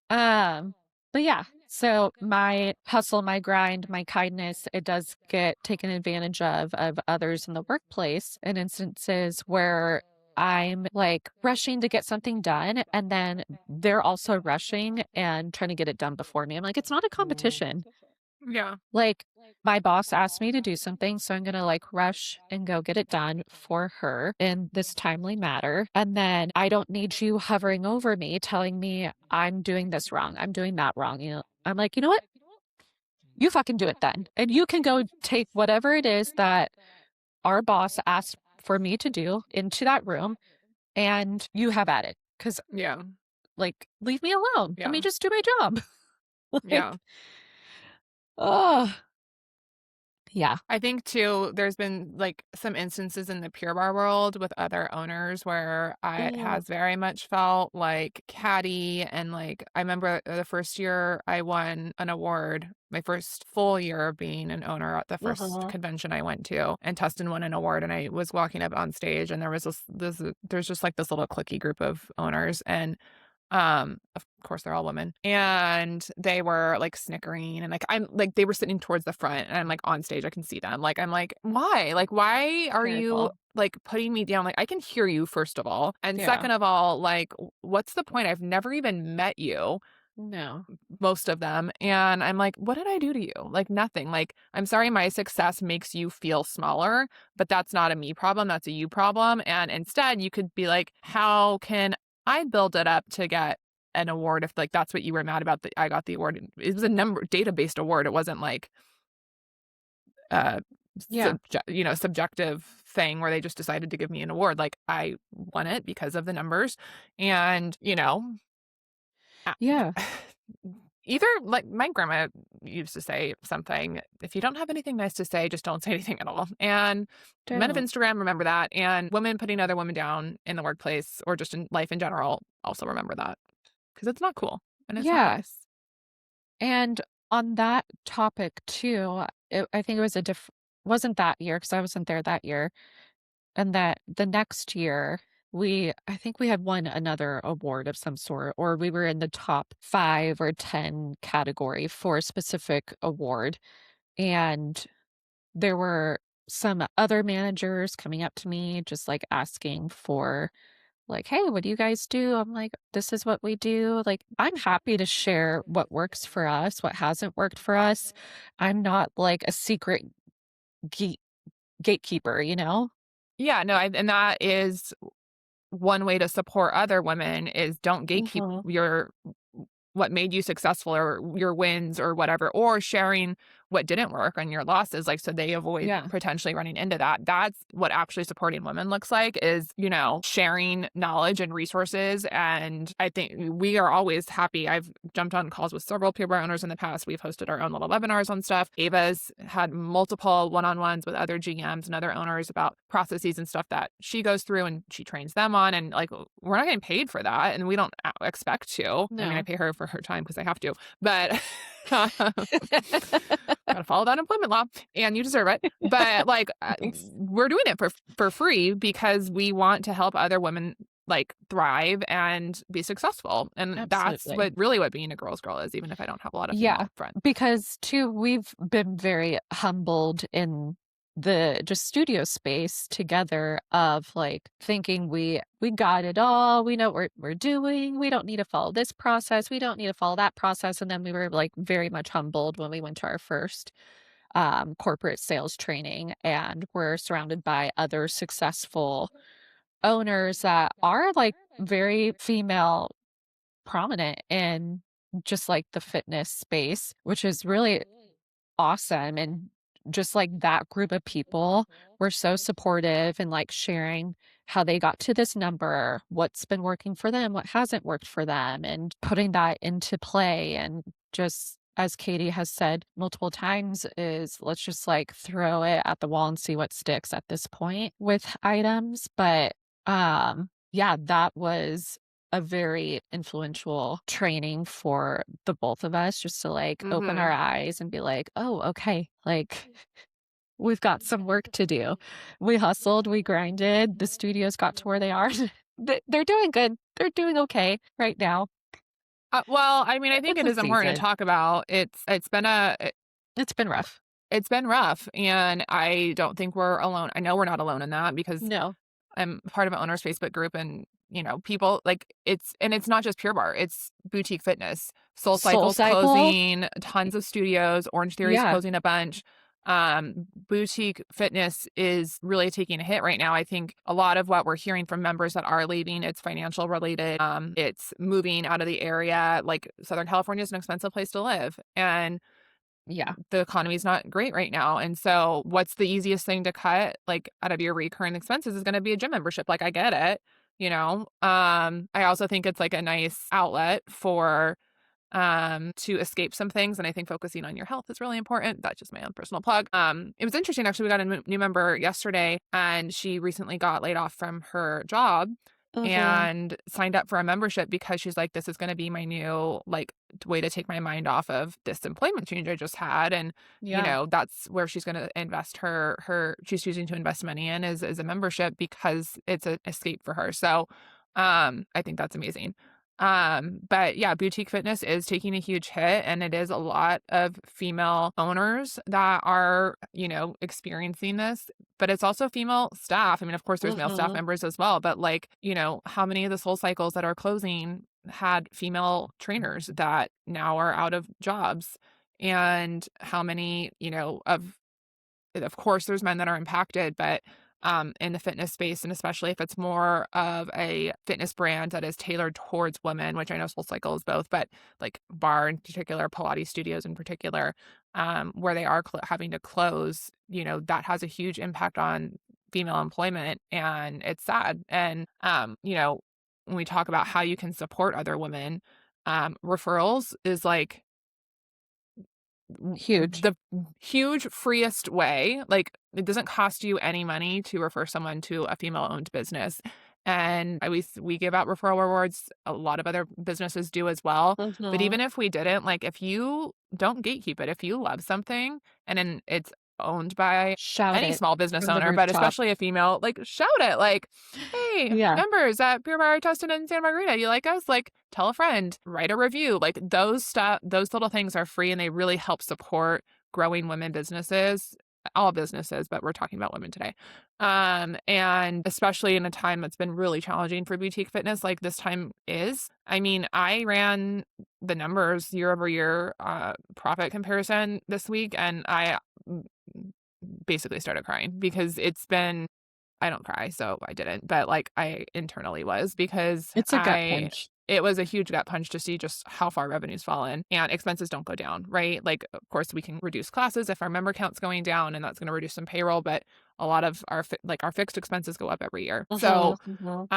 Um, but yeah, so my hustle, my grind, my kindness, it does get taken advantage of others in the workplace in instances where I'm like rushing to get something done and then they're also rushing and trying to get it done before me. I'm like, it's not a competition. Yeah. Like, my boss asked me to do something, so I'm gonna like rush and go get it done for her in this timely matter. And then I don't need you hovering over me telling me I'm doing this wrong, I'm doing that wrong. I'm like, you know what? You fucking do it then. And you can go take whatever it is that our boss asked for me to do into that room and you have at it. Cause Yeah. like, leave me alone. Let Yeah. me just do my job. Like, Yeah. oh, yeah. I think too, there's been like some instances in the Pure Bar world with other owners where it Ooh, has very much felt like catty. And like, I remember the first year I won an award, my first full year of being an owner at the first uh-huh. convention I went to, and Tustin won an award. And I was walking up on stage, and there was there's just like this little cliquey group of owners. And of course they're all women. And they were like snickering and like I'm like they were sitting towards the front and I'm like on stage, I can see them. Like I'm like, why? Like why are you Terrible. like putting me down? Like I can hear you, first of all. And Yeah. second of all, like what's the point? I've never even met you, No. most of them. And I'm like, what did I do to you? Like nothing. Like, I'm sorry my success makes you feel smaller, but that's not a me problem. That's a you problem. And instead, you could be like, how can I build it up to get an award if like that's what you were mad about that I got the award? It was a number data based award. It wasn't like Yeah. subjective thing where they just decided to give me an award. Like, I won it because of the numbers. And, uh, Yeah. either, like, my grandma used to say something, if you don't have anything nice to say, just don't say anything at all. And men of Don't. Instagram remember that. And women putting other women down in the workplace or just in life in general also remember that, because it's not cool and it's not Yeah. nice. And on that topic too, I think it was wasn't that year because I wasn't there that year. And that the next year, I think we had won another award of some sort, or we were in the top 5 or 10 category for a specific award. And there were some other managers coming up to me, just like asking for, like, hey, what do you guys do? I'm like, this is what we do. Like, I'm happy to share what works for us, what hasn't worked for us. I'm not like a secret ge- gatekeeper, you know? Yeah, no, and that is one way to support other women is don't gatekeep Hmm. your what made you successful or your wins or whatever, or sharing what didn't work and your losses, like, so they avoid Yeah. potentially running into that. That's what actually supporting women looks like, is, sharing knowledge and resources. And I think we are always happy. I've jumped on calls with several peer bar owners in the past. We've hosted our own little webinars on stuff. Ava's had multiple one-on-ones with other GMs and other owners about processes and stuff that she goes through and she trains them on. And, like, we're not getting paid for that, and we don't expect to. I mean, I No. pay her for her time because I have to, but gotta follow that employment law, and you deserve it. But, like, Thanks. we're doing it for free because we want to help other women, like, thrive and be successful. And that's Absolutely. what being a girl's girl is, even if I don't have a lot of Yeah, female friends. because too, we've been very humbled in the just studio space together of like thinking we got it all, we know what we're doing, we don't need to follow this process, we don't need to follow that process. And then we were like very much humbled when we went to our first corporate sales training, and we're surrounded by other successful owners that are like very female prominent in just like the fitness space, which is really awesome. And just like that group of people were so supportive and like sharing how they got to this number, what's been working for them, what hasn't worked for them, and putting that into play. And just as Katie has said multiple times, is let's just like throw it at the wall and see what sticks at this point with items. But yeah, that was a very influential training for the both of us, just to like open our Hmm. eyes and be like, oh, okay, like we've got some work to do. We hustled, we grinded, the studios got to where they are. They're doing good. They're doing okay right now. Well, I mean, I think It's it a is important to season. talk about. It's been rough. It's been rough, and I don't think we're alone. I know we're not alone in that, because No. I'm part of an owner's Facebook group, and, people, like, it's not just Pure Barre, it's boutique fitness. Soul Soul Cycle's Cycle. closing, tons of studios, Orange Theory's Yeah. closing a bunch. Boutique fitness is really taking a hit right now. I think a lot of what we're hearing from members that are leaving, it's financial related. It's moving out of the area. Like, Southern California is an expensive place to live, and Yeah. the economy is not great right now. And so what's the easiest thing to cut, like, out of your recurring expenses is going to be a gym membership. Like, I get it. I also think it's like a nice outlet for to escape some things. And I think focusing on your health is really important. That's just my own personal plug. It was interesting, actually. We got a new member yesterday, and she recently got laid off from her job Uh-huh. and signed up for a membership because she's like, this is going to be my new, like, way to take my mind off of this employment change I just had. And, Yeah. that's where she's going to invest she's choosing to invest money in, is a membership, because it's an escape for her. So, I think that's amazing. But yeah, boutique fitness is taking a huge hit, and it is a lot of female owners that are, experiencing this, but it's also female staff. I mean, of course, there's male staff Uh-huh. members as well, but, like, how many of the Soul Cycles that are closing had female trainers that now are out of jobs? And how many, of course, there's men that are impacted, but in the fitness space, and especially if it's more of a fitness brand that is tailored towards women, which I know SoulCycle is both, but like bar in particular, Pilates studios in particular, where they are having to close, that has a huge impact on female employment, and it's sad. And when we talk about how you can support other women, referrals is like Huge. the huge freest way. Like, it doesn't cost you any money to refer someone to a female-owned business, and we give out referral rewards. A lot of other businesses do as well, but Mhm. even if we didn't, like, if you don't gatekeep it, if you love something and then it's owned by Shout any it small business from the owner, but rooftop. especially a female, like, shout it, like, "Hey, Yeah. members at Beer Bar Tustin in Santa Margarita, you like us? Like, tell a friend, write a review." Like, those little things are free, and they really help support growing women businesses, all businesses, but we're talking about women today. And especially in a time that's been really challenging for boutique fitness, like this time is. I mean, I ran the numbers year over year, profit comparison this week, and I basically started crying because it's been, I don't cry, so I didn't, but, like, I internally was because It's a gut punch. it was a huge gut punch to see just how far revenue's fallen and expenses don't go down, right? Like, of course, we can reduce classes if our member count's going down, and that's gonna reduce some payroll, but a lot of our fixed expenses go up every year. Mhm, So, mhm.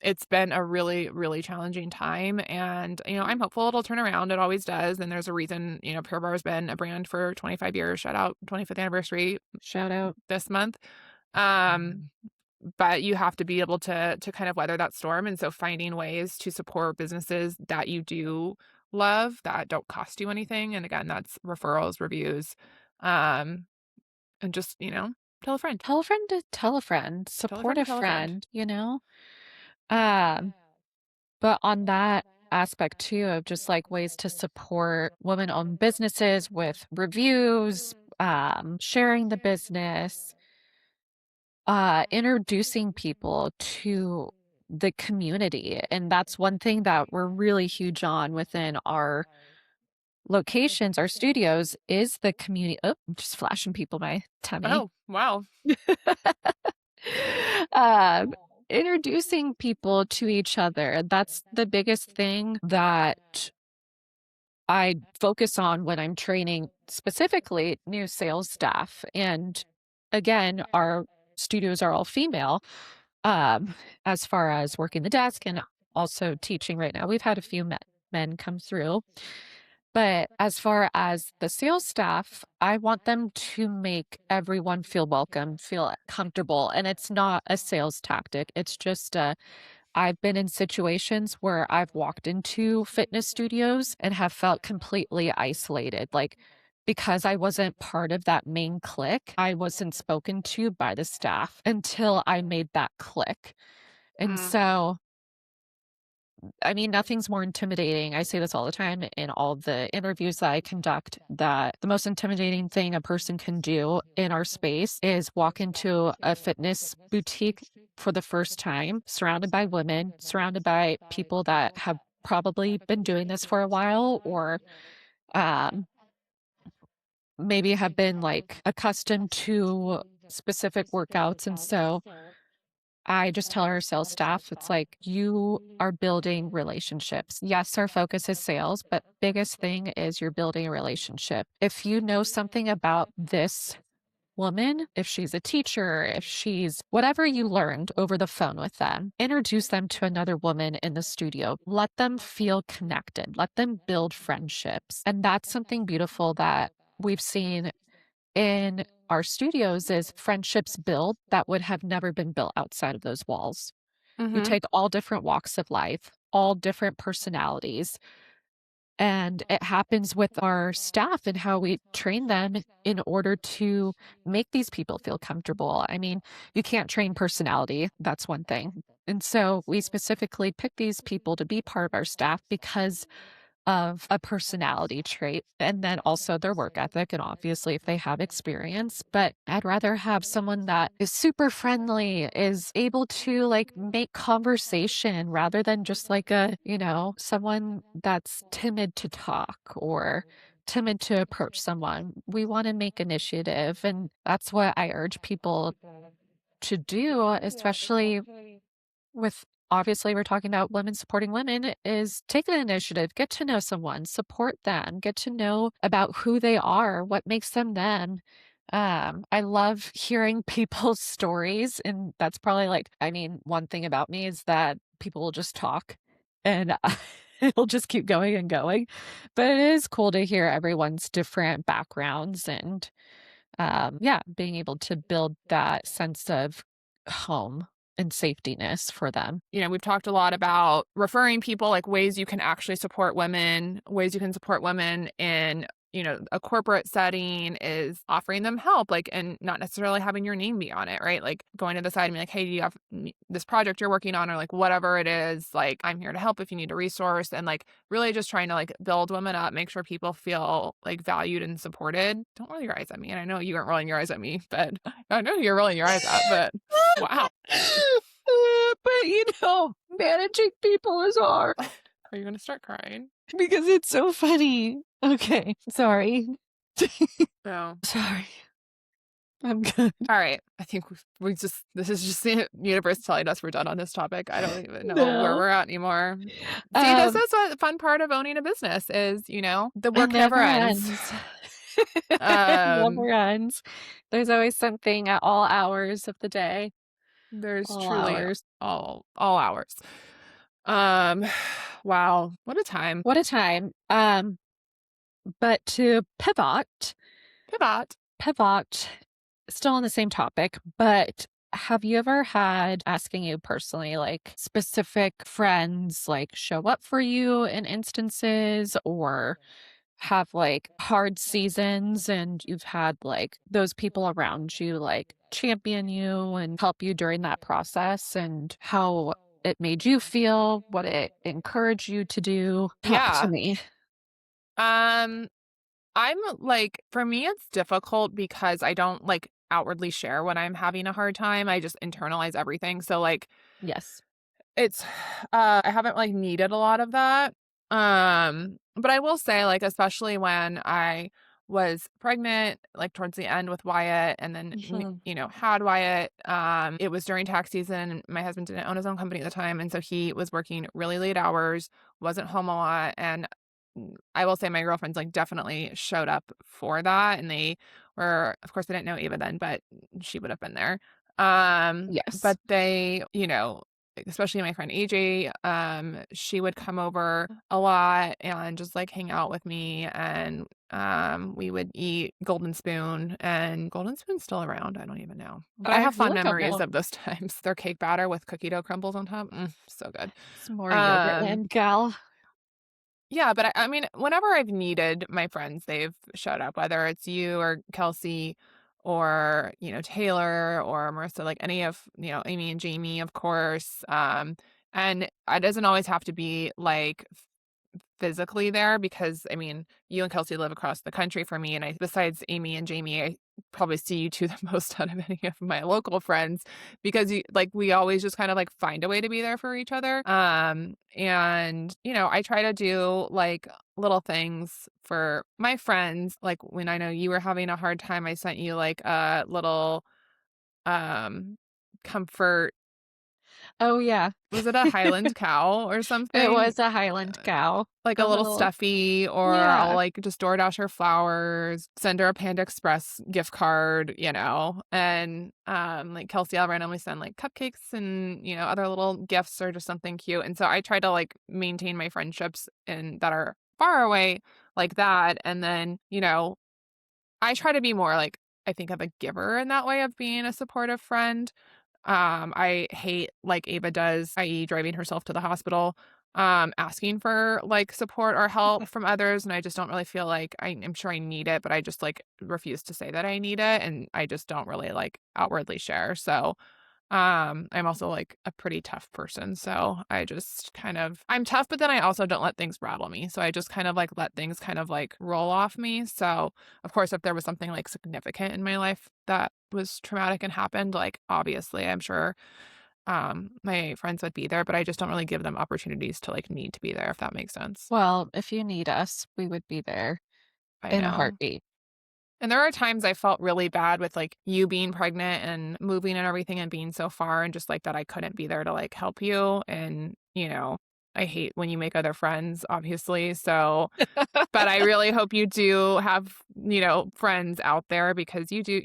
it's been a really, really challenging time, and, I'm hopeful it'll turn around. It always does, and there's a reason, Pure Barre's been a brand for 25 years. Shout out 25th anniversary Shout out. this month. Um, but you have to be able to kind of weather that storm, and so finding ways to support businesses that you do love that don't cost you anything, and again, that's referrals, reviews, um, and just, tell a friend. Tell a friend to tell a friend. Tell a Support friend to a tell a friend. friend, you know? Um, but on that aspect too of just like ways to support women-owned businesses with reviews, sharing the business, introducing people to the community. And that's one thing that we're really huge on within our locations, our studios, is the community. Oh, I'm just flashing people my tummy. Oh, wow. um, Introducing people to each other. That's the biggest thing that I focus on when I'm training specifically new sales staff. And again, our studios are all female, um, as far as working the desk and also teaching right now. We've had a few men come through. But as far as the sales staff, I want them to make everyone feel welcome, feel comfortable. And it's not a sales tactic. It's just I've been in situations where I've walked into fitness studios and have felt completely isolated. Like, because I wasn't part of that main clique, I wasn't spoken to by the staff until I made that click. And Mm, so I mean, nothing's more intimidating. I say this all the time in all the interviews that I conduct, that the most intimidating thing a person can do in our space is walk into a fitness boutique for the first time, surrounded by women, surrounded by people that have probably been doing this for a while, or um, maybe have been like accustomed to specific workouts. And so I just tell our sales staff, it's like you are building relationships. Yes, our focus is sales, but biggest thing is you're building a relationship. If you know something about this woman, if she's a teacher, if she's whatever you learned over the phone with them, introduce them to another woman in the studio. Let them feel connected. Let them build friendships. And that's something beautiful that we've seen in our studios is friendships build that would have never been built outside of those walls. You mhm, take all different walks of life, all different personalities, and it happens with our staff and how we train them in order to make these people feel comfortable. I mean, you can't train personality, that's one thing. And so we specifically pick these people to be part of our staff because of a personality trait and then also their work ethic and obviously if they have experience. But I'd rather have someone that is super friendly, is able to like make conversation rather than just like someone that's timid to talk or timid to approach someone. We want to make initiative, and that's what I urge people to do, especially with obviously we're talking about women supporting women, is take the initiative, get to know someone, support them, get to know about who they are, what makes them them. I love hearing people's stories, and that's probably like, I mean, one thing about me is that people will just talk and it'll just keep going and going. But it is cool to hear everyone's different backgrounds and yeah, being able to build that sense of home and safetyness for them. We've talked a lot about referring people, like ways you can actually support women, ways you can support women in, a corporate setting is offering them help, like, and not necessarily having your name be on it, right? Like going to the side and be like, hey, do you have this project you're working on, or like whatever it is, like, I'm here to help if you need a resource, and like really just trying to like build women up, make sure people feel like valued and supported. Don't roll your eyes at me. And I know you weren't rolling your eyes at me, but I know you're rolling your eyes at, but wow. But managing people is hard. Are you going to start crying? Because it's so funny. Okay, sorry. No. Sorry. I'm good. All right. I think this is just the universe telling us we're done on this topic. I don't even know where we're at anymore. See, this is a fun part of owning a business is, the work never ends. It never ends. There's always something at all hours of the day. There's all truly hours. all hours. Wow, what a time. What a time. But to pivot, still on the same topic, but have you ever had, asking you personally, like specific friends like show up for you in instances or have like hard seasons and you've had like those people around you like champion you and help you during that process and how it made you feel, what it encouraged you to do? Talk to me. I'm like, for me, it's difficult because I don't like outwardly share when I'm having a hard time. I just internalize everything. So like, Yes. it's, I haven't like needed a lot of that. But I will say, like, especially when I was pregnant, like towards the end with Wyatt, and then had Wyatt. It was during tax season. My husband didn't own his own company at the time, and so he was working really late hours, wasn't home a lot, and I will say my girlfriends like definitely showed up for that, and they were, of course, they didn't know Ava then, but she would have been there. Yes. But they, especially my friend AJ, she would come over a lot and just like hang out with me, and we would eat Golden Spoon, and Golden Spoon's still around. I don't even know, but I have fond memories of those times. Their cake batter with cookie dough crumbles on top, so good. It's more Yogurtland, gal. Yeah, but I mean, whenever I've needed my friends, they've showed up, whether it's you or Kelsey or, Taylor or Marissa, like any of, Amy and Jamie, of course. And it doesn't always have to be like physically there, because I mean, you and Kelsey live across the country from me, and besides Amy and Jamie, I probably see you two the most out of any of my local friends, because we always just kind of like find a way to be there for each other. And I try to do like little things for my friends. Like when I know you were having a hard time, I sent you like a little comfort. Oh, yeah. Was it a Highland cow or something? It was a Highland cow. Like a little stuffy, or I'll like just DoorDash her flowers, send her a Panda Express gift card, and like Kelsey, I'll randomly send like cupcakes and, other little gifts or just something cute. And so I try to like maintain my friendships and that are far away like that. And then, I try to be more like, I think, of a giver in that way of being a supportive friend. I hate, like Ava does, i.e. driving herself to the hospital, asking for like support or help from others. And I just don't really feel like I'm sure I need it, but I just like refuse to say that I need it. And I just don't really like outwardly share. So, I'm also like a pretty tough person. So I just I'm tough, but then I also don't let things rattle me. So I just kind of like let things kind of like roll off me. So of course, if there was something like significant in my life that was traumatic and happened, like obviously I'm sure my friends would be there, but I just don't really give them opportunities to like need to be there, if that makes sense. Well, if you need us, we would be there I in a know. heartbeat. And there are times I felt really bad with like you being pregnant and moving and everything and being so far and just like that I couldn't be there to like help you. And, I hate when you make other friends, obviously. So, but I really hope you do have, friends out there because you do,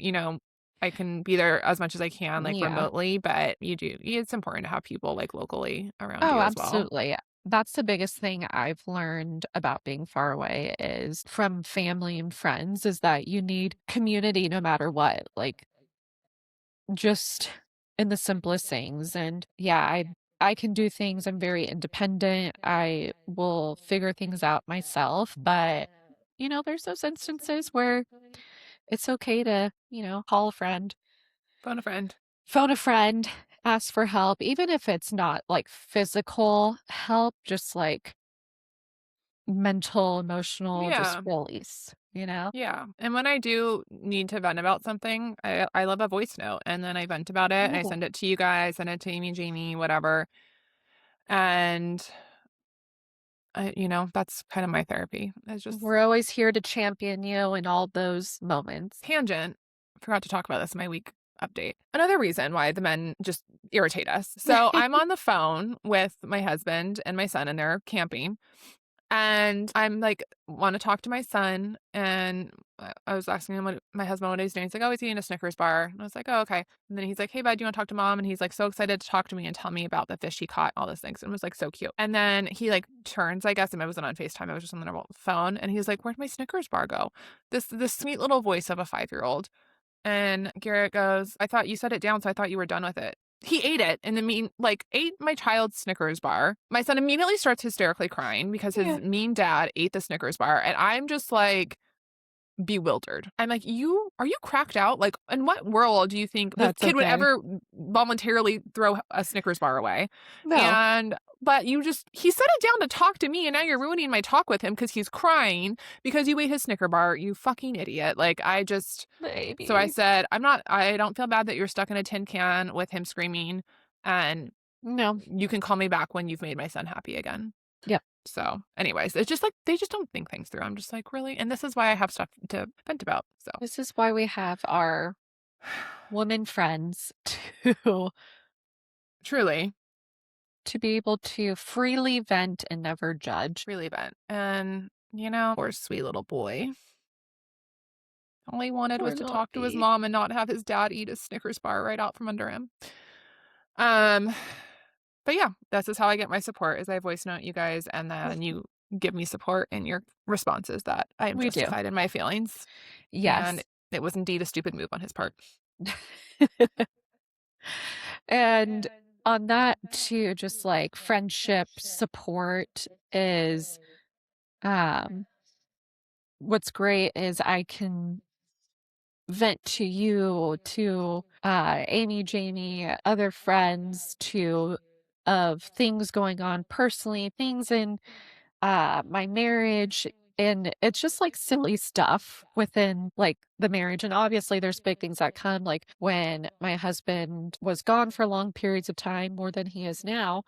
I can be there as much as I can, like Yeah. remotely, but it's important to have people like locally around Oh, you as well. absolutely. That's the biggest thing I've learned about being far away is from family and friends is that you need community no matter what. Like just in the simplest things. And yeah, I can do things. I'm very independent. I will figure things out myself, but there's those instances where it's okay to, call a friend, Phone a friend. phone a friend, ask for help, even if it's not like physical help, just like mental, emotional, just Yeah. release, Yeah. And when I do need to vent about something, I love a voice note and then I vent about it and I Oh, send it to you guys, send it to Amy, Jamie, whatever. And that's kind of my therapy. It's just we're always here to champion you in all those moments. tangent. Forgot to talk about this in my week update. Another reason why the men just irritate us. So I'm on the phone with my husband and my son and they're camping. And I'm like, want to talk to my son. And I was asking him my husband what he's doing. He's like, oh, he's eating a Snickers bar. And I was like, oh, okay. And then he's like, hey, bud, do you want to talk to mom? And he's like, so excited to talk to me and tell me about the fish he caught, all those things. And it was like so cute. And then he like turns, I guess, and I wasn't on FaceTime. I was just on the normal phone. And he's like, where'd my Snickers bar go? This sweet little voice of a 5-year-old. And Garrett goes, I thought you set it down, so I thought you were done with it. He ate it and then ate my child's Snickers bar. My son immediately starts hysterically crying because Yeah, his mean dad ate the Snickers bar. And I'm just like bewildered. I'm like, are you cracked out? Like, in what world do you think this that's kid would okay. ever voluntarily throw a Snickers bar away? No, But he set it down to talk to me, and now you're ruining my talk with him because he's crying because you ate his Snicker bar, you fucking idiot. So I baby. said, I don't feel bad that you're stuck in a tin can with him screaming, and No. you can call me back when you've made my son happy again. Yep. So, anyways, it's just like they just don't think things through. I'm just like, really? And this is why I have stuff to vent about. So, This is why we have our women friends to truly, to be able to freely vent and never judge. really vent. And, poor sweet little boy. All he wanted Poor was to little talk to his baby. mom and not have his dad eat a Snickers bar right out from under him. Um, but yeah, this is how I get my support is I voice note you guys and then you give me support in your responses that I am We do. justified in my feelings. And Yes. it was indeed a stupid move on his part. And on that too, just like friendship support is um what's great is I can vent to you, to Amy, Jamie, other friends, to of things going on personally, things in my marriage. And it's just like silly stuff within like the marriage. And obviously, there's big things that come, like when my husband was gone for long periods of time, more than he is now.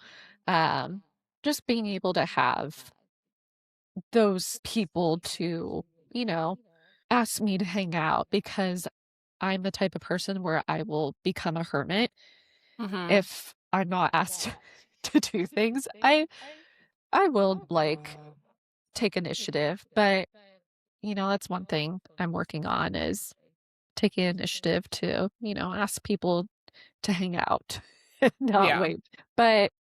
Um, just being able to have those people to, you know, ask me to hang out because I'm the type of person where I will become a hermit Mm-hmm. if I'm not asked to do things. I will like take initiative, but that's one thing I'm working on is taking initiative to, ask people to hang out and not Yeah. wait. But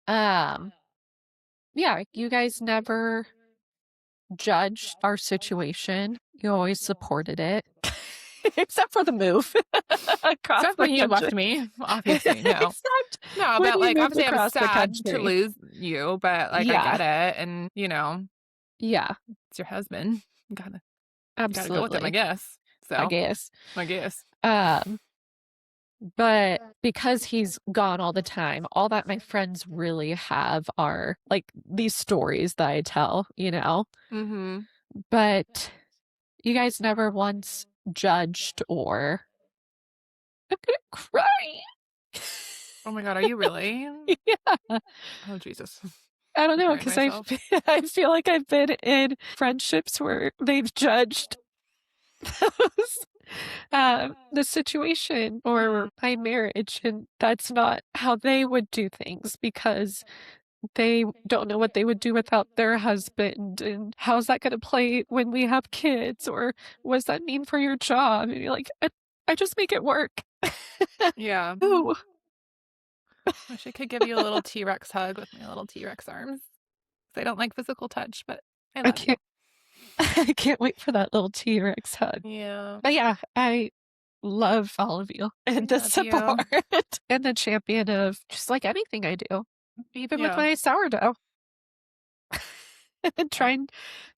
um yeah, you guys never judged our situation. You always supported it. Except for the move across Except the when you country. left me, obviously, no. Except No, when but you like moved obviously I was across the sad to country. lose you, but like I Yeah. get it. And Yeah, it's your husband. You gotta go with him, I absolutely, guess. I So guess. I guess. Um, but because he's gone all the time, all that my friends really have are like these stories that I tell. Mm-hmm. But you guys never once judged or I'm gonna cry. Oh my God, are you really? Yeah. Oh Jesus. I don't I'm know crying because I myself. I feel like I've been in friendships where they've judged the situation or my marriage, and that's not how they would do things because they don't know what they would do without their husband, and how's that gonna play when we have kids, or what does that mean for your job? And you're like, I just make it work. Yeah. Ooh, Wish I could give you a little T-Rex hug with my little T-Rex arms. 'Cause I don't like physical touch, but I I love you. can't I can't wait for that little T-Rex hug. Yeah. But yeah, I love all of you and I the love you. support and the champion of just like anything I do, even with Yeah. my sourdough. And Yeah. trying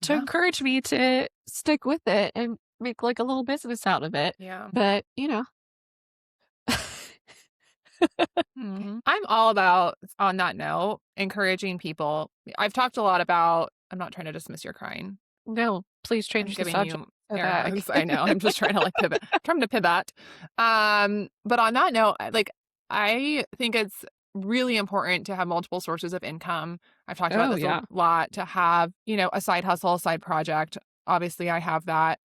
to Yeah. encourage me to stick with it and make like a little business out of it. Yeah. But, I'm all about, on that note, encouraging people. I've talked a lot about, I'm not trying to dismiss your crying. no, please I'm change the giving subject you so air that I hugs. I know. I'm just trying to like pivot. Trying to pivot. But on that note, I think it's really important to have multiple sources of income. I've talked about Oh, this a yeah. lot, to have, a side hustle, a side project. Obviously, I have that.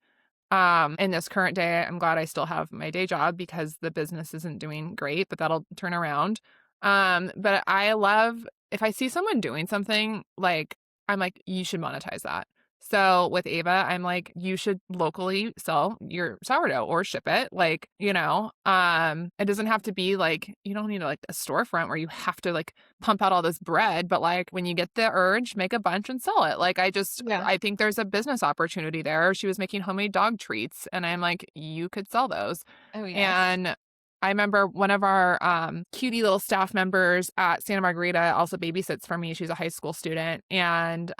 In this current day, I'm glad I still have my day job because the business isn't doing great, but that'll turn around. But I love, if I see someone doing something, like, I'm like, you should monetize that. So with Ava, I'm like, you should locally sell your sourdough or ship it. Like, it doesn't have to be like, you don't need like a storefront where you have to like pump out all this bread, but like when you get the urge, make a bunch and sell it. Like, Yeah. I think there's a business opportunity there. She was making homemade dog treats, and I'm like, you could sell those. Oh, yes. And I remember one of our cutie little staff members at Santa Margarita also babysits for me. She's a high school student, and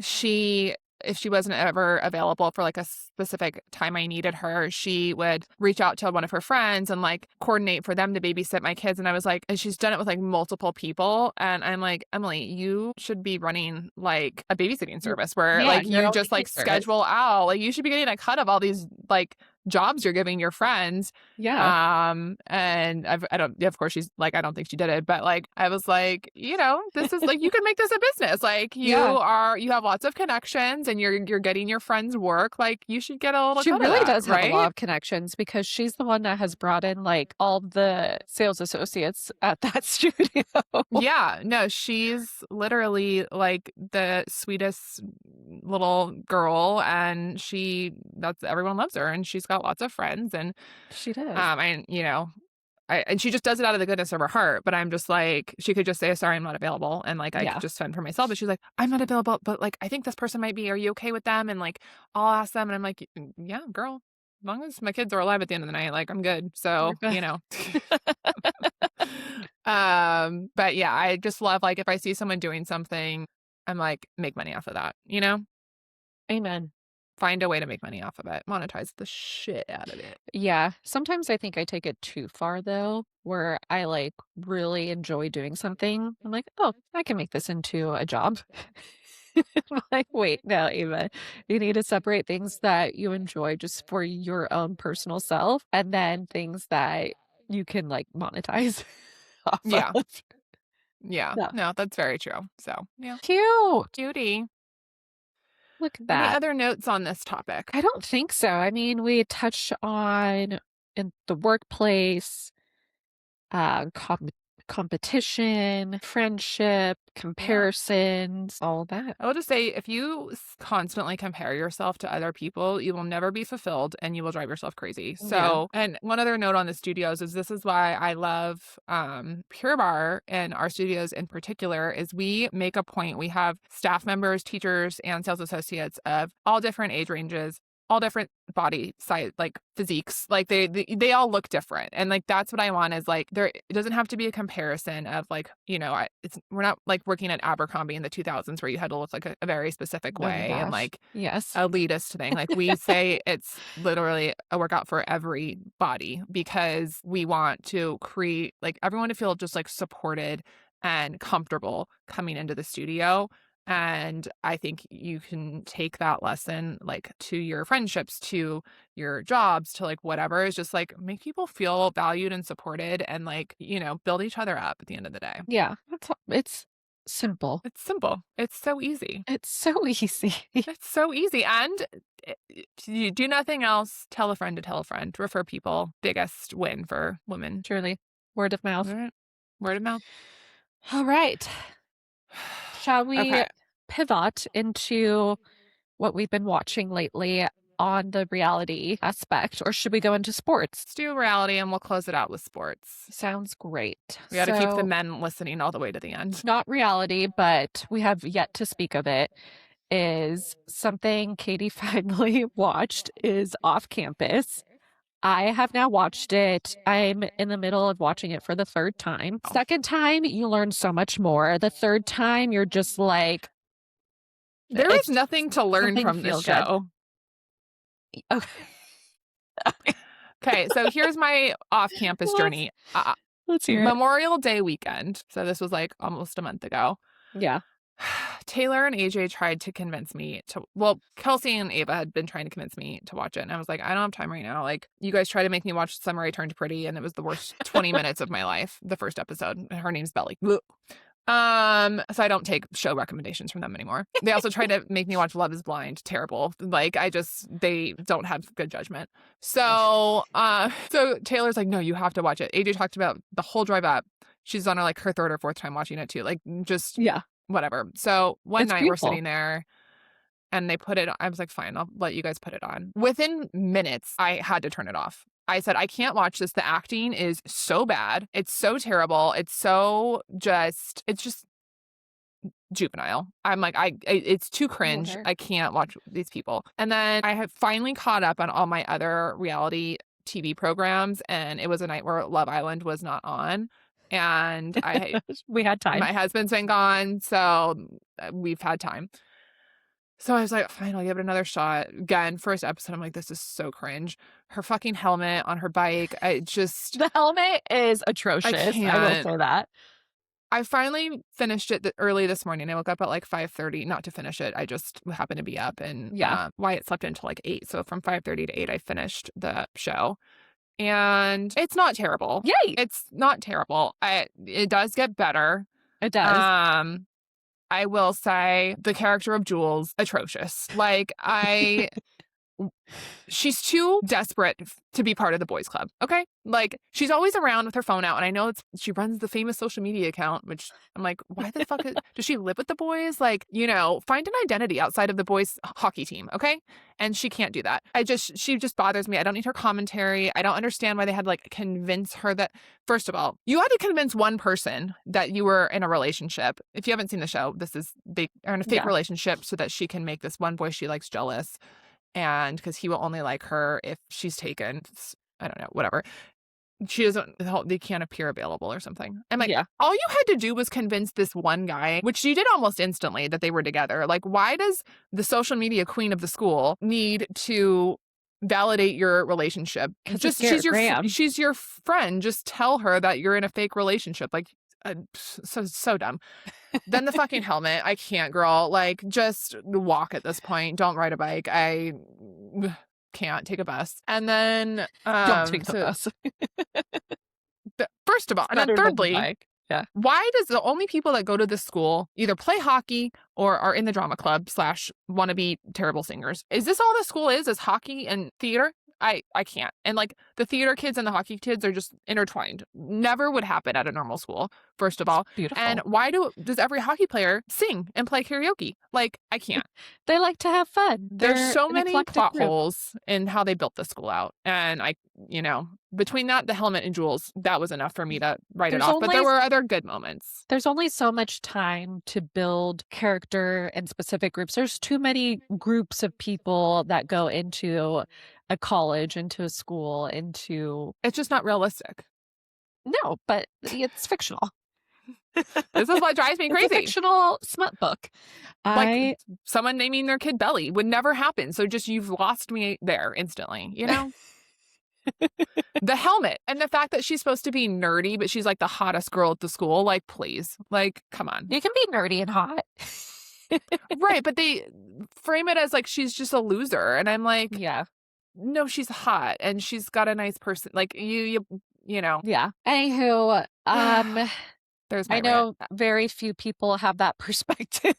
she, if she wasn't ever available for like a specific time I needed her, she would reach out to one of her friends and like coordinate for them to babysit my kids. And I was like, and she's done it with like multiple people. And I'm like, Emily, you should be running like a babysitting You're service where yeah, like you're you on just the like kid service. schedule out, like you should be getting a cut of all these like jobs you're giving your friends. Yeah. And I don't, of course she's like, I don't think she did it, but like, I was like, this is like, you can make this a business. Like Yeah. you have lots of connections and you're getting your friends work. Like you should get a little She cut of really that, does have a lot right? of connections because she's the one that has brought in like all the sales associates at that studio. Yeah, no, she's literally like the sweetest little girl, and that's everyone loves her, and she's got lots of friends, and She does. and she just does it out of the goodness of her heart. But I'm just like, she could just say, sorry, I'm not available. And like, I Yeah. could just fend for myself. But she's like, I'm not available, but like, I think this person might be. Are you okay with them? And like, I'll ask them. And I'm like, yeah, girl, as long as my kids are alive at the end of the night, like, I'm good. You're So, good. but yeah, I just love, like, if I see someone doing something, I'm like, make money off of that, Amen. find a way to make money off of it, monetize the shit out of it. Yeah. Sometimes I think I take it too far though, where I like really enjoy doing something. I'm like, oh, I can make this into a job. I'm like, wait, no, Eva, you need to separate things that you enjoy just for your own personal self and then things that you can like monetize off Yeah. of. Yeah. Yeah. No, that's very true. So, yeah. Cute. Cutie. Look at Any that. other notes on this topic? I don't think so. I mean, we touched on in the workplace, competition, friendship, comparisons, all that. I will just say, if you constantly compare yourself to other people, you will never be fulfilled and you will drive yourself crazy. Yeah. So, and one other note on the studios is this is why I love Pure Bar and our studios in particular is we make a point. We have staff members, teachers, and sales associates of all different age ranges, all different body size, like physiques, like they all look different. And like, that's what I want is like, it doesn't have to be a comparison of like, we're not like working at Abercrombie in the 2000s where you had to look like a very specific Oh my way and gosh. like Yes. elitist thing. Like we say it's literally a workout for every body because we want to create like everyone to feel just like supported and comfortable coming into the studio. And I think you can take that lesson like to your friendships, to your jobs, to like whatever is just like make people feel valued and supported and like, build each other up at the end of the day. Yeah. It's simple. It's simple. It's so easy. It's so easy. It's so easy. And you do nothing else. Tell a friend to tell a friend. Refer people. Biggest win for women. Truly. Word of mouth. All right. Word of mouth. All right. Shall we pivot into what we've been watching lately on the reality aspect, or should we go into sports? Let's do reality and we'll close it out with sports. Sounds great. We got to keep the men listening all the way to the end. Not reality, but we have yet to speak of it, is something Katie finally watched is Off Campus. I have now watched it. I'm in the middle of watching it for the third time. Second time, you learn so much more. The third time, you're just like... There is nothing to learn from this show. Okay, so here's my off-campus journey. Let's hear it. Memorial Day weekend. So this was like almost a month ago. Yeah. Taylor and AJ tried to convince me to, Kelsey and Ava had been trying to convince me to watch it. And I was like, I don't have time right now. Like, you guys try to make me watch Summer I Turned Pretty, and it was the worst 20 minutes of my life, the first episode. Her name's Belly. So I don't take show recommendations from them anymore. They also try to make me watch Love is Blind. Terrible. Like, they don't have good judgment. So Taylor's like, no, you have to watch it. AJ talked about the whole drive up. She's on like her third or fourth time watching it too. Like, just whatever. So one night we're sitting there and they put it on. I was like, fine, I'll let you guys put it on. Within minutes, I had to turn it off. I said, I can't watch this. The acting is so bad. It's so terrible. It's just juvenile. I'm like, it's too cringe. I can't watch these people. And then I have finally caught up on all my other reality TV programs. And it was a night where Love Island was not on. And we had time. My husband's been gone. So we've had time. So I was like, fine, I'll give it another shot. Again, first episode, I'm like, this is so cringe. Her fucking helmet on her bike. The helmet is atrocious. I will say that. I finally finished it early this morning. I woke up at like 5:30, not to finish it. I just happened to be up, and Wyatt slept until like 8. So from 5:30 to 8, I finished the show. And it's not terrible. Yay! It's not terrible. It does get better. It does. I will say the character of Jules, atrocious. Like, she's too desperate to be part of the boys club. Okay. Like, she's always around with her phone out. And I know she runs the famous social media account, which I'm like, why the fuck does she live with the boys? Like, find an identity outside of the boys hockey team. Okay. And she can't do that. She just bothers me. I don't need her commentary. I don't understand why they had to like convince her that, first of all, you had to convince one person that you were in a relationship. If you haven't seen the show, they are in a fake relationship so that she can make this one boy she likes jealous. And because he will only like her if she's taken, I don't know, whatever. They can't appear available or something. I'm like, all you had to do was convince this one guy, which you did almost instantly, that they were together. Like, why does the social media queen of the school need to validate your relationship? She's your friend. Just tell her that you're in a fake relationship. Like, so dumb. Then the fucking helmet. I can't, girl. Like, just walk at this point. Don't ride a bike. I can't take a bus. And then don't take the bus. First of all, and then thirdly, why does the only people that go to this school either play hockey or are in the drama club / want to be terrible singers? Is this all the school is hockey and theater? I can't. And like, the theater kids and the hockey kids are just intertwined. Never would happen at a normal school, first of all. Beautiful. And why does every hockey player sing and play karaoke? Like, I can't. They like to have fun. There's so many plot holes in how they built the school out. And between that, the helmet and Jules, that was enough for me to write it off. But there were other good moments. There's only so much time to build character and specific groups. There's too many groups of people that go into a college, into a school, into... It's just not realistic. No, but it's fictional. This is what drives me crazy. It's a fictional smut book. Like, someone naming their kid Belly would never happen. So you've lost me there instantly, The helmet and the fact that she's supposed to be nerdy, but she's like the hottest girl at the school. Like, please, like, come on. You can be nerdy and hot. Right, but they frame it as like she's just a loser. And I'm like, no, she's hot and she's got a nice person. Like, you know. Yeah. Anywho, There's my I rant. know very few people have that perspective.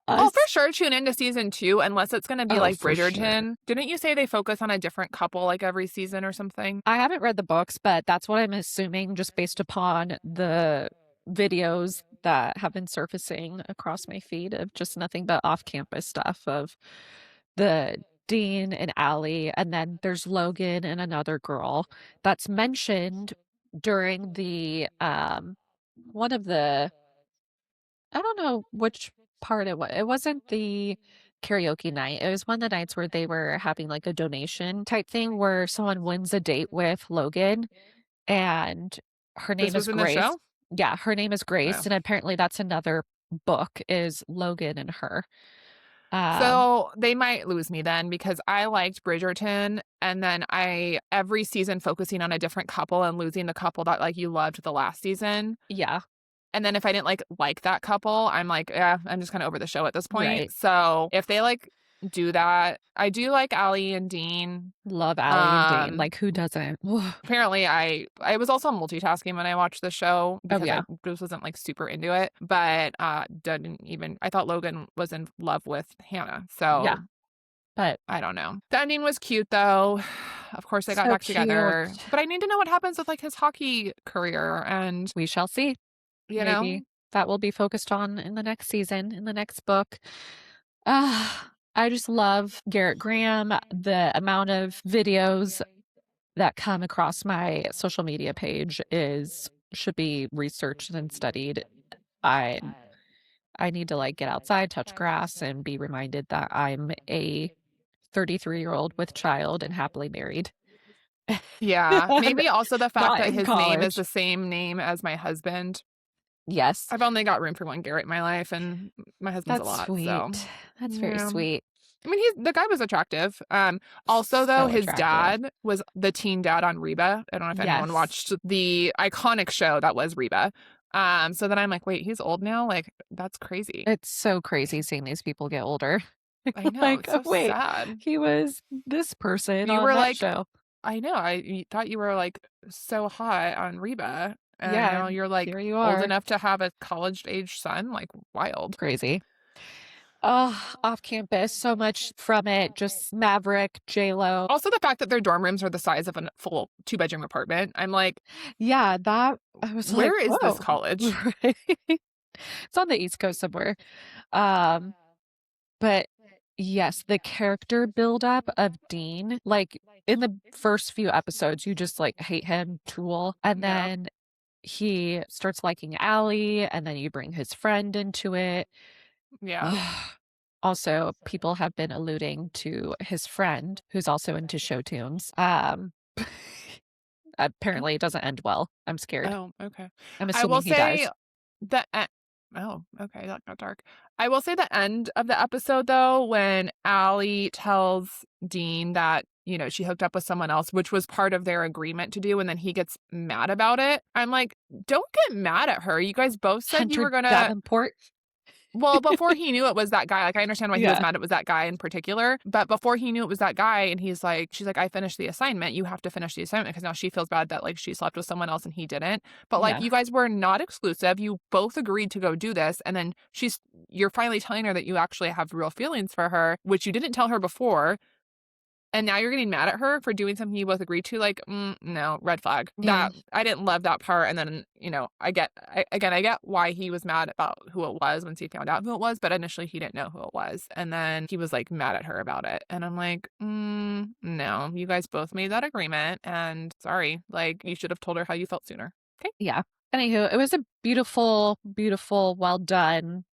And Well, for us, sure, tune into season 2 unless it's going to be oh, like for sure. Bridgerton. Didn't you say they focus on a different couple like every season or something? I haven't read the books, but that's what I'm assuming just based upon the videos that have been surfacing across my feed of just nothing but off-campus stuff of the Dean and Allie, and then there's Logan and another girl that's mentioned during the one of the I don't know which part it was. It wasn't the karaoke night. It was one of the nights where they were having like a donation type thing where someone wins a date with Logan and her This name was is in the Grace. show? Yeah, her name is Grace, Oh. and apparently that's another book is Logan and her. Um, So they might lose me then because I liked Bridgerton and then every season focusing on a different couple and losing the couple that like you loved the last season. yeah, And then if I didn't like that couple, I'm like, yeah, I'm just kind of over the show at this point. right. So if they like do that, I do like Allie and Dean. Love Allie and Dean. Um, Like who doesn't? apparently I was also multitasking when I watched the show Oh because I yeah. just wasn't like super into it. But didn't even I thought Logan was in love with Hannah. Yeah. So But I don't know. The ending was cute though. Of course they got so back cute. together. But I need to know what happens with like his hockey career and We shall see. you know. Maybe that will be focused on in the next season, in the next book. I just love Garrett Graham. The amount of videos that come across my social media page is should be researched and studied. I I need to like get outside, touch grass, and be reminded that I'm a 33-year-old with child and happily married. Yeah, And maybe also the fact not that in his name is college. the same name as my husband. Yes, I've only got room for one Garrett in my life, and my husband's a that's lot, so sweet. That's very yeah. sweet. I mean, the guy was attractive. Also though, So his attractive. dad was the teen dad on Reba. I don't know if anyone Yes. watched the iconic show that was Reba. So then I'm like, wait, he's old now? Like, that's crazy. It's so crazy seeing these people get older. I know, Like, it's oh, so wait, sad. he was this person You on were that like, show. I know, thought you were like so hot on Reba, and Yeah, now and you're like here you old are. enough to have a college age son. Like, wild. Crazy. Oh, off campus, so much from it. Just Maverick, J-Lo. Also, the fact that their dorm rooms are the size of a full 2-bedroom apartment. I'm like, Yeah, that I was like, where is this whoa. college? Right. It's on the East Coast somewhere. Um, but yes, the character buildup of Dean, like in the first few episodes, you just like hate him, Tool, and Yeah, then he starts liking Allie, and then you bring his friend into it. yeah. Also, people have been alluding to his friend, who's also into show tunes. Apparently, it doesn't end well. I'm scared. Oh, okay. I'm I will assuming he say dies. the e oh, okay, that got dark. I will say the end of the episode, though, when Allie tells Dean that, she hooked up with someone else, which was part of their agreement to do, and then he gets mad about it. I'm like, "Don't get mad at her. You guys both said you Hunter were gonna." Davenport. Well, before he knew it was that guy, like, I understand why he was Yeah. mad it was that guy in particular, but before he knew it was that guy and she's like, "I finished the assignment, you have to finish the assignment," because now she feels bad that, like, she slept with someone else and he didn't, but, like, Yeah. you guys were not exclusive, you both agreed to go do this, and then you're finally telling her that you actually have real feelings for her, which you didn't tell her before, and now you're getting mad at her for doing something you both agreed to, like, no, red flag. Yeah. That I didn't love that part, and then, I get why he was mad about who it was once he found out who it was, but initially he didn't know who it was, and then he was, like, mad at her about it, and I'm like, no, you guys both made that agreement, and sorry, like, you should have told her how you felt sooner. Okay. Yeah. Anywho, it was a beautiful, beautiful, well done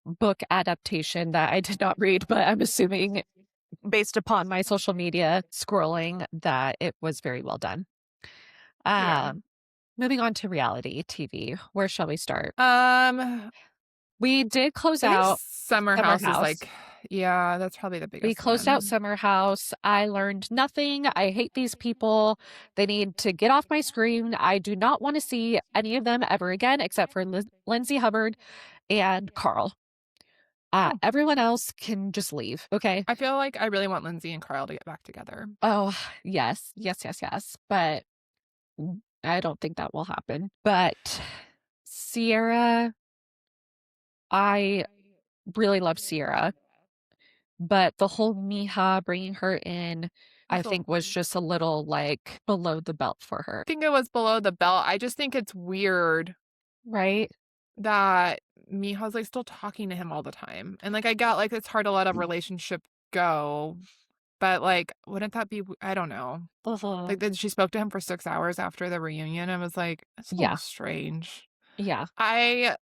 book adaptation that I did not read, but I'm assuming based upon my social media scrolling that it was very well done. Yeah. Moving on to reality TV. Where shall we start? I We did close think out Summer Summer House is, House. like, yeah, that's probably the We biggest closed out one. Summer House. I learned nothing. I hate these people. They need to get off my screen. I do not want to see any of them ever again, except for Lindsay Hubbard and Carl. Oh. Everyone else can just leave. Okay. I feel like I really want Lindsay and Carl to get back together. Oh, yes. Yes, yes, yes. But I don't think that will happen. But Sierra, I really love Sierra, but the whole Mija bringing her in, I think was just a little like below the belt for her. I think it was below the belt. I just think it's weird Right? that Mija's like still talking to him all the time. And like I got like it's hard to let a relationship go, but like wouldn't that be I don't know. Uh-huh. Like then she spoke to him for 6 hours after the reunion. I was like, it's a little Yeah. strange. Yeah. I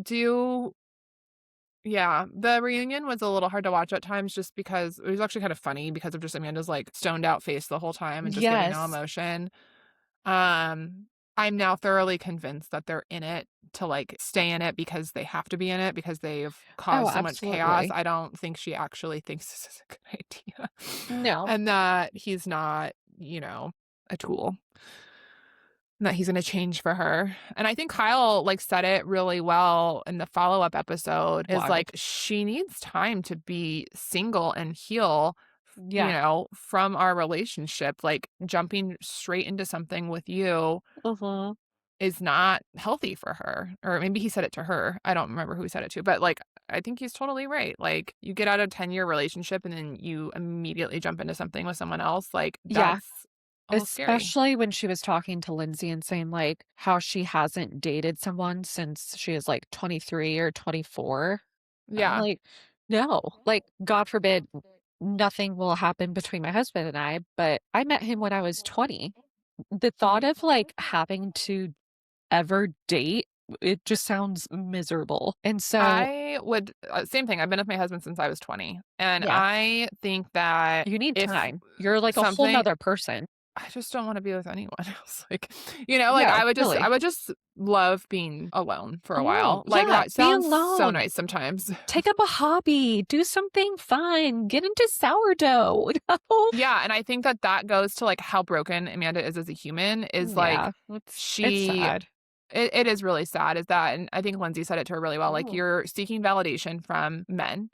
do yeah, the reunion was a little hard to watch at times just because it was actually kind of funny because of just Amanda's like stoned out face the whole time and just giving no Yes. emotion. Um, I'm now thoroughly convinced that they're in it to like stay in it because they have to be in it because they've Oh, caused so much chaos. absolutely. I don't think she actually thinks this is a good idea. No. And that he's not, you know, a tool. And that he's going to change for her. And I think Kyle like said it really well in the follow-up episode is Wild. like she needs time to be single and heal, you Yeah. know, from our relationship. Like jumping straight into something with you Uh-huh. is not healthy for her. Or maybe he said it to her. I don't remember who he said it to, but like I think he's totally right. Like you get out of a 10-year relationship and then you immediately jump into something with someone else. Like Yeah. that's a little scary. Especially when she was talking to Lindsay and saying like how she hasn't dated someone since she was like 23 or 24. I'm Yeah. like, no, like, God forbid nothing will happen between my husband and I, but I met him when I was 20. The thought of like having to ever date, it just sounds miserable. And so, I would same thing. I've been with my husband since I was 20. And yeah, I think that you need if time. You're like a whole something nother person. I just don't want to be with anyone else. Like, you know, like Yeah, I really. would just love being alone for a Alone. while. Like Yeah, that be sounds so alone. nice sometimes. Take up a hobby, do something fun, get into sourdough. Yeah, and I think that that goes to like how broken Amanda is as a human is like Yeah, it's she sad. it is really sad is that and I think Lindsay said it to her really well like you're seeking validation from men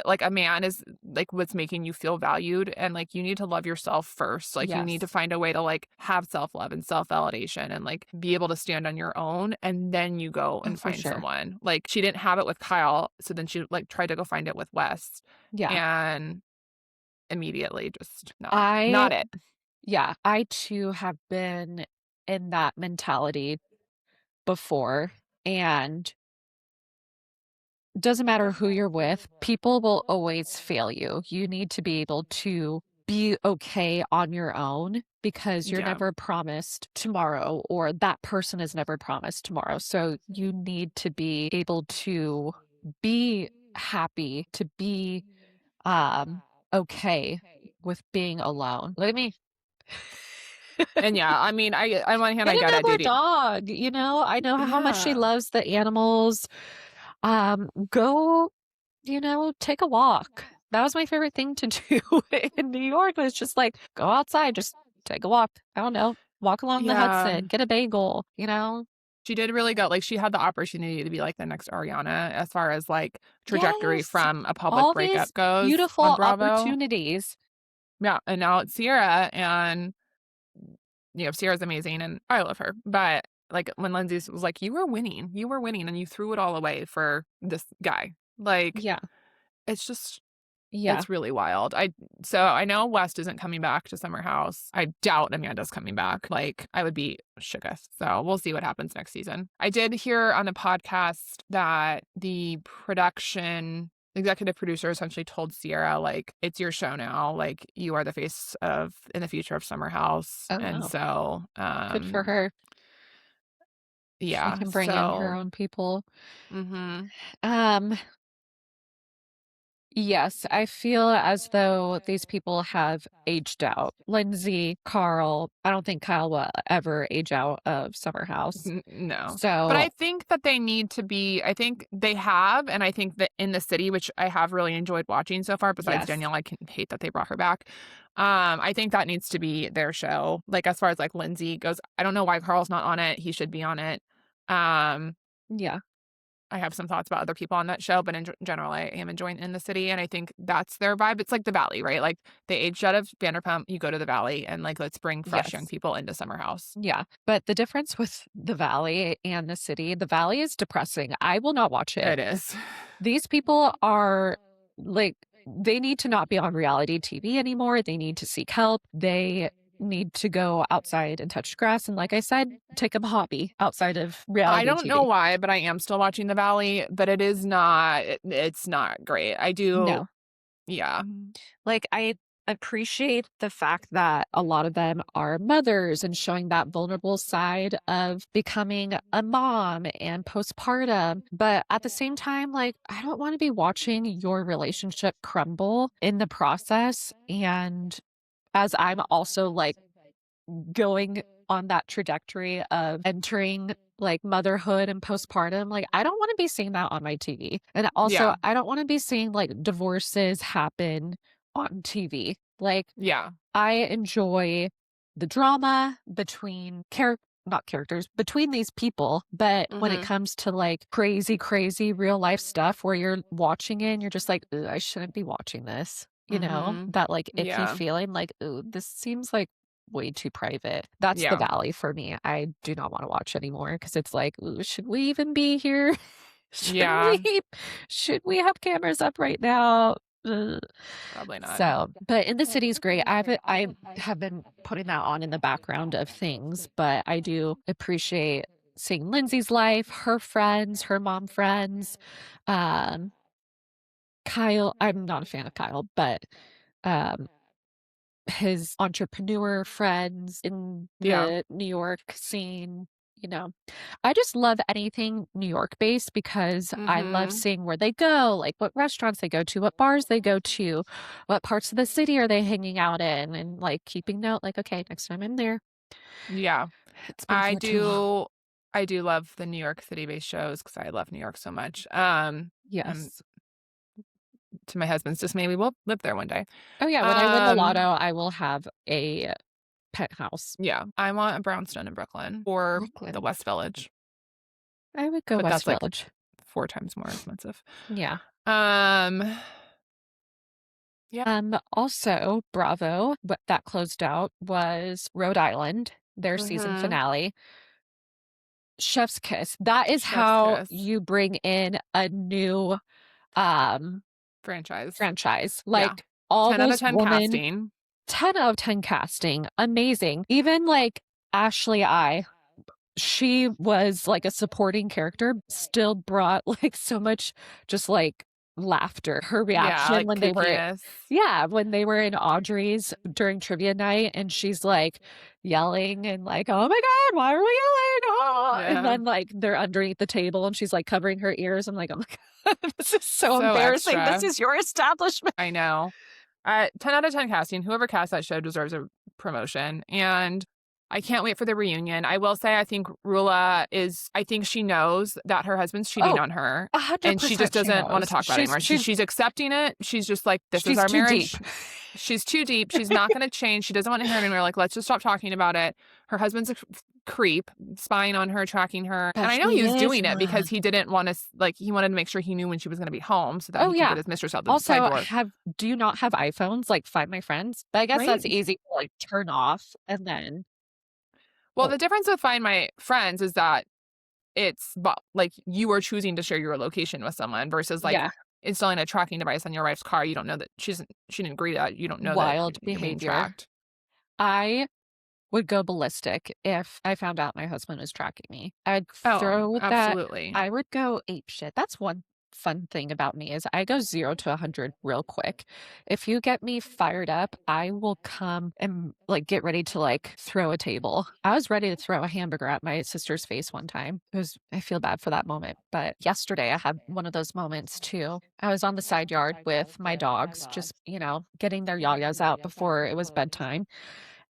like a man is like what's making you feel valued and like you need to love yourself first like you need to Yes, find a way to like have self-love and self-validation and like be able to stand on your own and then you go and for find sure. someone like she didn't have it with Kyle so then she like tried to go find it with Wes Yeah. and immediately just I not it. Yeah, I too have been in that mentality before, and doesn't matter who you're with, people will always fail you. You need to be able to be okay on your own because you're Yeah. never promised tomorrow, or that person is never promised tomorrow. So you need to be able to be happy, to be okay with being alone. Look at me. And yeah, I mean, I on one hand, Get I get it, another dude. dog, you know? I know how much she Yeah. loves the animals. Go, take a walk. That was my favorite thing to do in New York was just like go outside, just take a walk. I don't know, walk along the Yeah. Hudson, get a bagel, you know? She did really go like, she had the opportunity to be, like, the next Ariana as far as, like, trajectory Yes. from a public All these breakup goes on beautiful Bravo. opportunities. Yeah, and now it's Sierra, and, you know, Sierra's amazing, and I love her, but, like, when Lindsay was like, you were winning, and you threw it all away for this guy." Like, Yeah. it's just Yeah. it's really wild. So I know West isn't coming back to Summer House. I doubt Amanda's coming back. Like I would be shooketh. So we'll see what happens next season. I did hear on the podcast that the production executive producer essentially told Sierra like it's your show now. Like you are the face of in the future of Summer House. Oh, And wow. so Good for her. She yeah. can bring in her So own people. mhm. Um, Yes, I feel as though these people have aged out. Lindsay, Carl, I don't think Kyle will ever age out of Summer House. No. But I So, think that they need to be I think they have, and I think that in the city, which I have really enjoyed watching so far, besides yes, Danielle, I can hate that they brought her back. I think that needs to be their show. Like as far as like Lindsay goes, I don't know why Carl's not on it. He should be on it. Um, yeah, I have some thoughts about other people on that show, but in general, I am enjoying In the City, and I think that's their vibe. It's like the Valley, right? Like they aged out of Vanderpump, you go to the Valley, and like let's bring fresh young Yes. people into Summer House. Yeah. But the difference with the Valley and the City, the Valley is depressing. I will not watch it. It is. These people are like, they need to not be on reality TV anymore. They need to seek help. They need to go outside and touch grass. And like I said, take up a hobby outside of reality I don't TV. know why, but I am still watching The Valley, but it is not, it's not great. I do. No. Yeah. Like, I appreciate the fact that a lot of them are mothers and showing that vulnerable side of becoming a mom and postpartum. But at the same time, like, I don't want to be watching your relationship crumble in the process. And as I'm also like going on that trajectory of entering like motherhood and postpartum, like I don't want to be seeing that on my TV. And also, I don't want to be seeing like divorces happen on TV. Like, Yeah. I enjoy the drama between not characters, between these people. But when it comes to like crazy, crazy real life stuff where you're watching it and you're just like, I shouldn't be watching this, you know, that like icky feeling like, ooh, this seems like way too private. That's the Valley for me. I do not want to watch anymore because it's like, ooh, should we even be here? Should we have cameras up right now? Probably not. So, but In the City is great. I have been putting that on in the background of things, but I do appreciate seeing Lindsay's life, her friends, her mom friends. Kyle, I'm not a fan of Kyle, but his entrepreneur friends in the New York scene. You know, I just love anything New York based because I love seeing where they go, like what restaurants they go to, what bars they go to, what parts of the city are they hanging out in, and like keeping note, like, okay, next time I'm there. Yeah. It's been too long. I do love the New York City based shows because I love New York so much. Yes. To my husband's just maybe we'll live there one day. Oh yeah, when I win the lotto, I will have a penthouse. Yeah. I want a brownstone in Brooklyn or the West Village. I would go West Village. Like 4 times more expensive. Yeah. Yeah. Also, Bravo, what that closed out was Rhode Island, their season finale. Chef's Kiss. That is how you bring in a new franchise. Like all 10 out of 10 casting. 10 out of 10 casting. Amazing. Even like Ashley she was like a supporting character, still brought like so much just like laughter. Her reaction like when when they were in Audrey's during trivia night and she's like yelling and like, oh my God, why are we yelling? Oh. And then like they're underneath the table and she's like covering her ears. I'm like, oh my God, this is so embarrassing. Extra. This is your establishment. I know. 10 out of 10 casting. Whoever cast that show deserves a promotion. And I can't wait for the reunion. I will say, I think Rula I think she knows that her husband's cheating on her. 100% and she just doesn't want to talk about it anymore. She's accepting it. She's just like, this is our marriage. Deep. She's too deep. She's not going to change. She doesn't want to hear it anymore. Like, let's just stop talking about it. Her husband's a creep, spying on her, tracking her. And I know he was doing it because he didn't want to, like, he wanted to make sure he knew when she was going to be home so that he could get his mistress out the side door. Do you not have iPhones? Like, Find My Friends? But I guess that's easy to like turn off and then. Well, the difference with Find My Friends is that it's like you are choosing to share your location with someone versus like installing a tracking device on your wife's car. You don't know that she didn't agree to that. You don't know wild that behavior. Being tracked. I would go ballistic if I found out my husband was tracking me. I'd throw that. Absolutely. I would go apeshit. That's one fun thing about me is I go 0 to 100 real quick. If you get me fired up, I will come and like get ready to like throw a table. I was ready to throw a hamburger at my sister's face one time. I feel bad for that moment. But yesterday I had one of those moments too. I was on the side yard with my dogs, just, getting their yayas out before it was bedtime.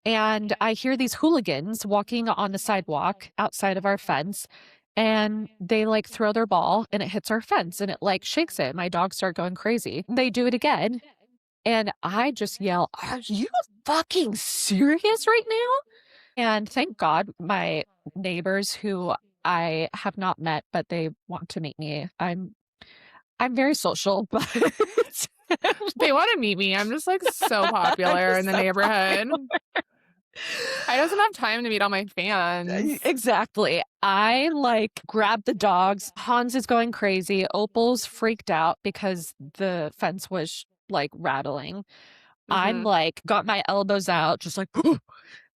And I hear these hooligans walking on the sidewalk outside of our fence. And they like throw their ball and it hits our fence and it like shakes it. My dogs start going crazy. They do it again. And I just yell, are you fucking serious right now? And thank God my neighbors who I have not met, but they want to meet me. I'm very social, but They want to meet me. I'm just like so popular in the neighborhood. I doesn't have time to meet all my fans. Exactly. I like grab the dogs. Hans is going crazy. Opal's freaked out because the fence was like rattling. I'm like got my elbows out, just like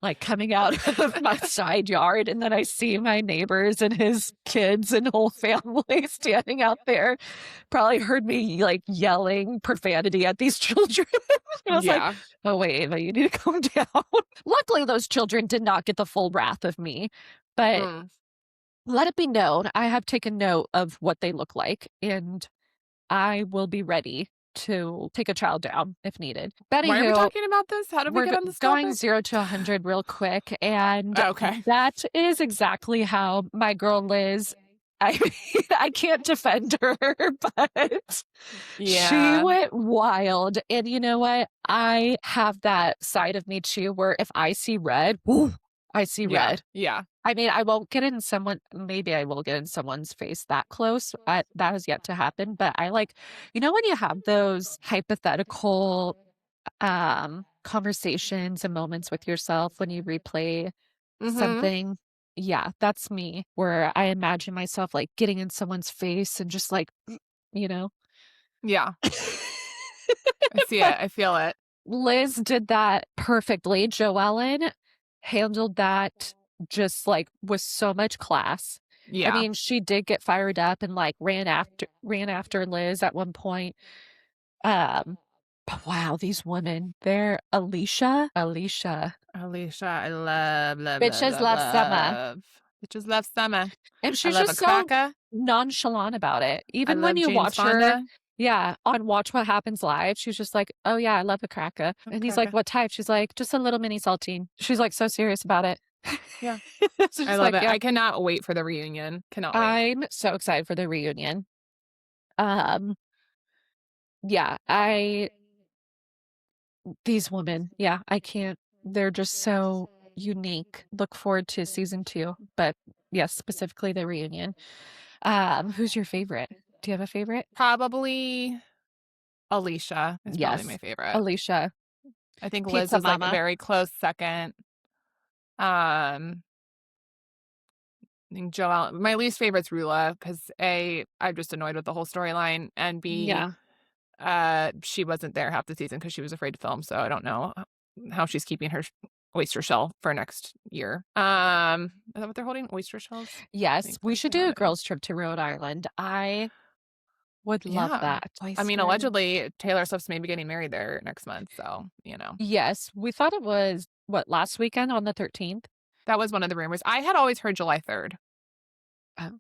like coming out of my side yard, and then I see my neighbors and his kids and whole family standing out there. Probably heard me like yelling profanity at these children. I was like, oh wait, Ava, you need to calm down. Luckily, those children did not get the full wrath of me, but let it be known, I have taken note of what they look like, and I will be ready to take a child down if needed. Betty, why are we talking about this? How did we get on this going topic? 0 to 100 real quick, and okay, that is exactly how my girl Liz. I mean, I can't defend her, but she went wild. And you know what? I have that side of me too, where if I see red, whoo, I see red. Yeah. I mean, I won't get in maybe I will get in someone's face that close. That has yet to happen. But I like, you know, when you have those hypothetical conversations and moments with yourself when you replay something. Yeah, that's me, where I imagine myself like getting in someone's face and just like, you know. Yeah. I see it. I feel it. Liz did that perfectly. Joellen handled that just like with so much class. Yeah. I mean, she did get fired up and like ran after Liz at one point. But wow, these women, they're Alicia, I love bitches love summer. Bitches love summer. And she's I love just a cracker. so nonchalant about it. Even I when love you James watch Fonda. her, yeah, on Watch What Happens Live, she's just like, oh yeah, I love a cracker. And he's like, what type? She's like, just a little mini saltine. She's like so serious about it. Yeah. So I love like, it. yeah. I cannot wait for the reunion. Cannot wait. I'm so excited for the reunion. Yeah, these women, yeah, I can't, they're just so unique. Look forward to season 2, but yes, specifically the reunion. Who's your favorite? Do you have a favorite? Probably Alicia is probably my favorite. Alicia. I think Pizza Liz is Mama. like a very close second. I think Joelle. My least favorite's Rula because A, I'm just annoyed with the whole storyline, and B, she wasn't there half the season because she was afraid to film. So I don't know how she's keeping her oyster shell for next year. Is that what they're holding? Oyster shells? Yes, we should do a girls' trip to Rhode Island. I would love that. I mean, allegedly Taylor Swift's maybe getting married there next month. So, you know. Yes, we thought it was last weekend on the 13th. That was one of the rumors. I had always heard July 3rd.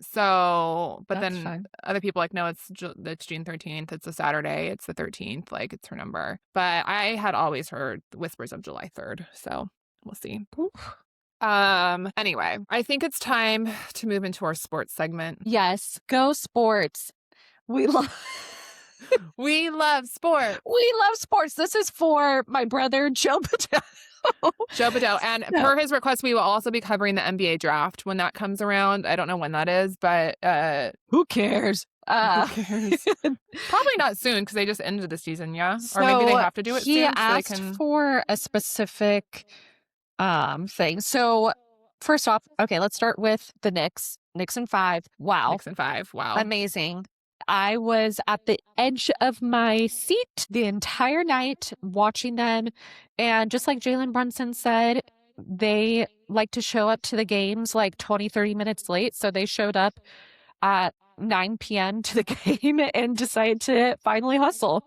So, but then fine. Other people like, no, it's June 13th. It's a Saturday. It's the 13th. Like, it's her number. But I had always heard whispers of July 3rd. So we'll see. Oof. Anyway, I think it's time to move into our sports segment. Yes, go sports. We love sports. We love sports. This is for my brother, Joe Bedell. Joe Bedell. And per his request, we will also be covering the NBA draft when that comes around. I don't know when that is, but who cares? Probably not soon because they just ended the season, yeah? So or maybe they have to do it soon. He asked for a specific thing. So first off, okay, let's start with the Knicks. Knicks in 5. Wow. Knicks in 5. Wow. Amazing. I was at the edge of my seat the entire night watching them. And just like Jalen Brunson said, they like to show up to the games like 20, 30 minutes late. So they showed up at 9 p.m. to the game and decided to finally hustle.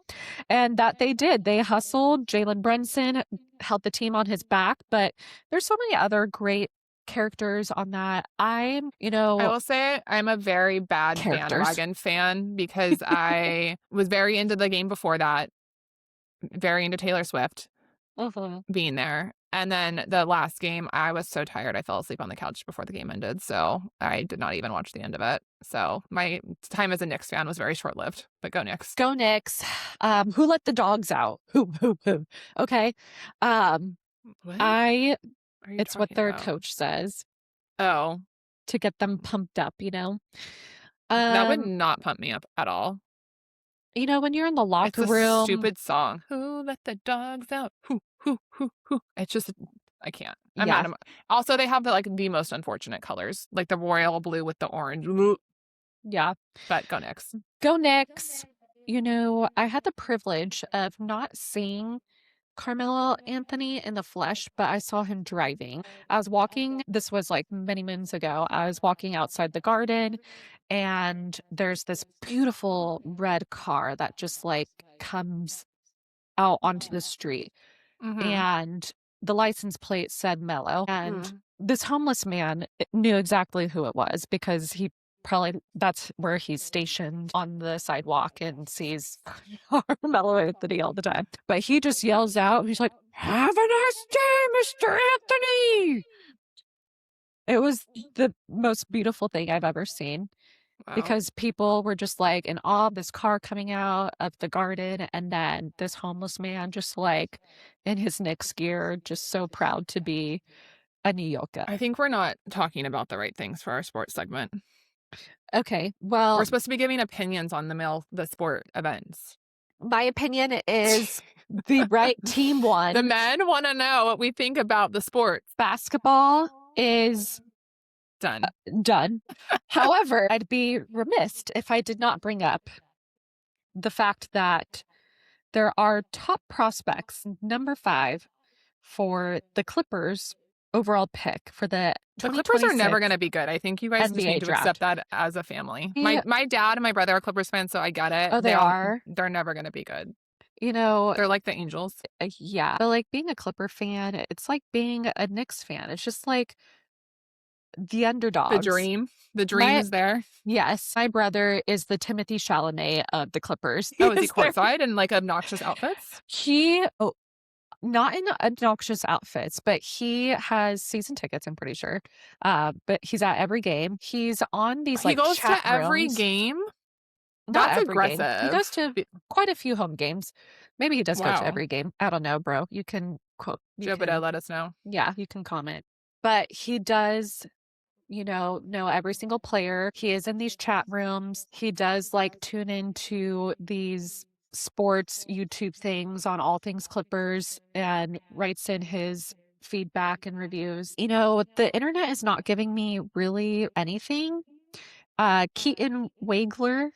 And that they did. They hustled. Jalen Brunson held the team on his back. But there's so many other great characters on that. I will say I'm a very bad bandwagon fan because I was very into the game before that, very into Taylor Swift being there. And then the last game, I was so tired I fell asleep on the couch before the game ended, so I did not even watch the end of it. So my time as a Knicks fan was very short-lived. But go Knicks. Go Knicks. Who let the dogs out? Who? Okay. What? It's what their coach says. Oh. to get them pumped up, you know? That would not pump me up at all. You know, when you're in the locker It's a room. stupid song. Who let the dogs out? Who. It's just, I can't. I'm Yeah. not. Also, they have the most unfortunate colors, like the royal blue with the orange. Yeah. But go Knicks. Go Knicks. You know, I had the privilege of not seeing Carmelo Anthony in the flesh, but I saw him driving. I was walking, this was like many moons ago. I was walking outside the garden, and there's this beautiful red car that just like comes out onto the street. Mm-hmm. And the license plate said Mellow. And this homeless man knew exactly who it was because that's where he's stationed on the sidewalk and sees Mellow Anthony all the time. But he just yells out, he's like, "Have a nice day, Mr. Anthony!" It was the most beautiful thing I've ever seen. Wow. Because people were just like in awe of this car coming out of the garden, and then this homeless man just like in his Knicks gear, just so proud to be a New Yorker. I think we're not talking about the right things for our sports segment. Okay, well, we're supposed to be giving opinions on the sport events. My opinion is the right team won. The men want to know what we think about the sports. Basketball is done. However, I'd be remiss if I did not bring up the fact that there are top prospects, number 5 for the Clippers overall pick for the Clippers are never going to be good. I think you guys just need to accept that as a family. My dad and my brother are Clippers fans, so I get it. Oh, they are? They're never going to be good. You know, they're like the Angels. Yeah. But like being a Clipper fan, it's like being a Knicks fan. It's just like the underdogs. The dream is there. Yes. My brother is the Timothy Chalamet of the Clippers. Oh, is he courtside in like obnoxious outfits? Not in obnoxious outfits, but he has season tickets, I'm pretty sure. But he's at every game. He's on these he goes chat to every game? That's aggressive. Game. He goes to quite a few home games. Maybe he does go to every game. I don't know, bro. You can quote. Joe Bidot, let us know. Yeah, you can comment. But he does, know every single player. He is in these chat rooms. He does like tune into these sports YouTube things on all things Clippers and writes in his feedback and reviews. The internet is not giving me really anything. Keaton Wagler.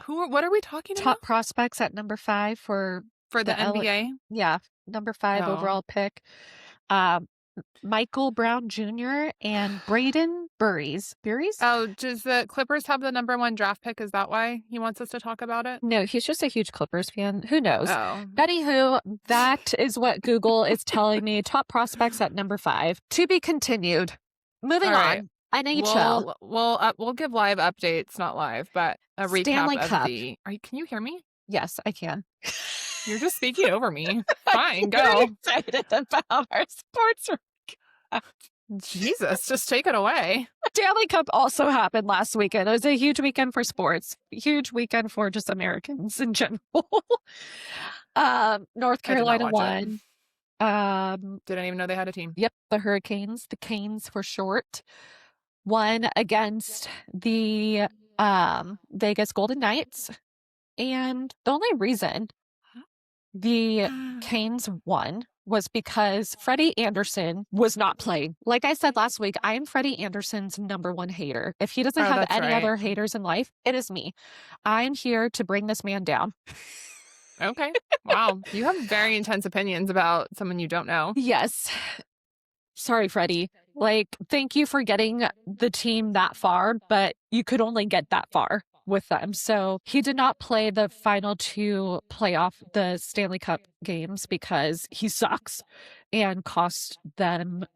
What are we talking about? Top prospects at number 5 for the NBA? Yeah, number 5 overall pick. Michael Brown Jr. and Braden Burries. Oh, does the Clippers have the number 1 draft pick? Is that why he wants us to talk about it? No, he's just a huge Clippers fan. Who knows? Oh. Anywho, that is what Google is telling me. Top prospects at number 5. To be continued. Moving on. NHL. We'll give live updates, not live, but a recap Stanley Cup. Can you hear me? Yes, I can. You're just speaking over me. Fine, go. I'm excited about our sports. Jesus, just take it away. Stanley Cup also happened last weekend. It was a huge weekend for sports. Huge weekend for just Americans in general. North Carolina won. Didn't even know they had a team. Yep, the Hurricanes, the Canes for short, won against the Vegas Golden Knights. And the only reason the Canes won was because Freddie Anderson was not playing. Like I said last week, I am Freddie Anderson's number 1 hater. If he doesn't have any other haters in life, it is me. I'm here to bring this man down. Okay. Wow. You have very intense opinions about someone you don't know. Yes. Sorry, Freddie. Thank you for getting the team that far, but you could only get that far with them. So he did not play the final 2 the Stanley Cup games because he sucks and cost them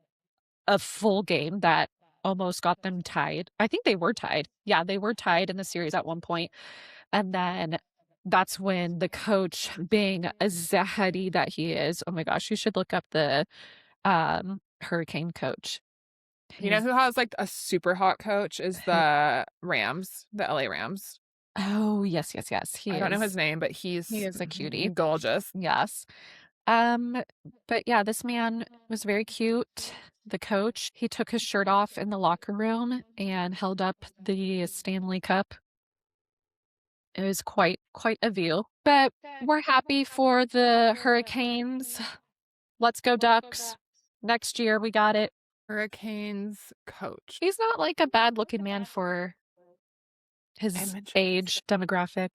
a full game that almost got them tied. I think they were tied. Yeah, they were tied in the series at one point. And then that's when the coach, being a Zahedi that he is, oh my gosh, you should look up the Hurricane coach. You know who has a super hot coach is the Rams, the LA Rams. Oh, yes. I don't know his name, but he is a cutie. Gorgeous. Yes. But yeah, this man was very cute. the coach, he took his shirt off in the locker room and held up the Stanley Cup. It was quite a view. But we're happy for the Hurricanes. Let's go Ducks. Next year we got it. Hurricanes coach. He's not like a bad looking man for his age demographic.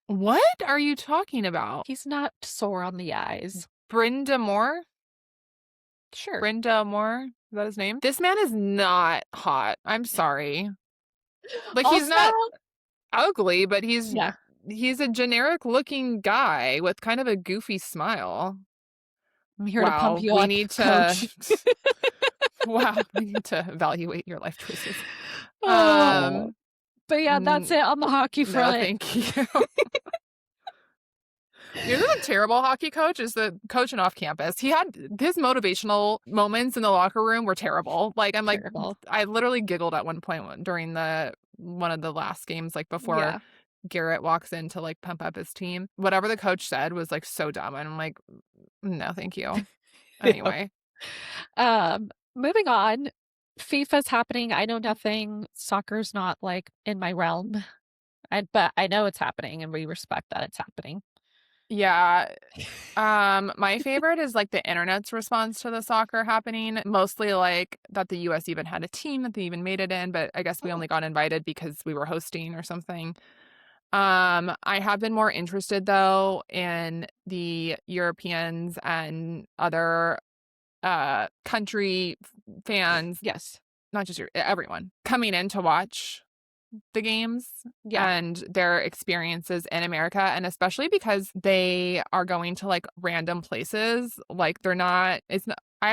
What are you talking about? He's not sore on the eyes. Brenda Moore? Sure. Brenda Moore? Is that his name? This man is not hot. I'm sorry. Like, also, he's not ugly, but he's a generic looking guy with kind of a goofy smile. I'm here to pump you up, need coach. Wow, we need to evaluate your life choices. But yeah, that's it on the hockey front. No, thank you. You know, the terrible hockey coach is the coach off campus. He had his motivational moments in the locker room were terrible. Like, I'm terrible. Like, I literally giggled at one point during one of the last games, like before Garrett walks in to like pump up his team. Whatever the coach said was like so dumb. And I'm like, no, thank you. Anyway. Moving on. FIFA's happening. I know nothing. Soccer's not like in my realm. But I know it's happening and we respect that it's happening. Yeah. My favorite is like the internet's response to the soccer happening. Mostly like that the US even had a team that they even made it in, but I guess we only got invited because we were hosting or something. I have been more interested though in the Europeans and other country fans. Yes. Not just everyone coming in to watch the games and their experiences in America, and especially because they are going to like random places. Like I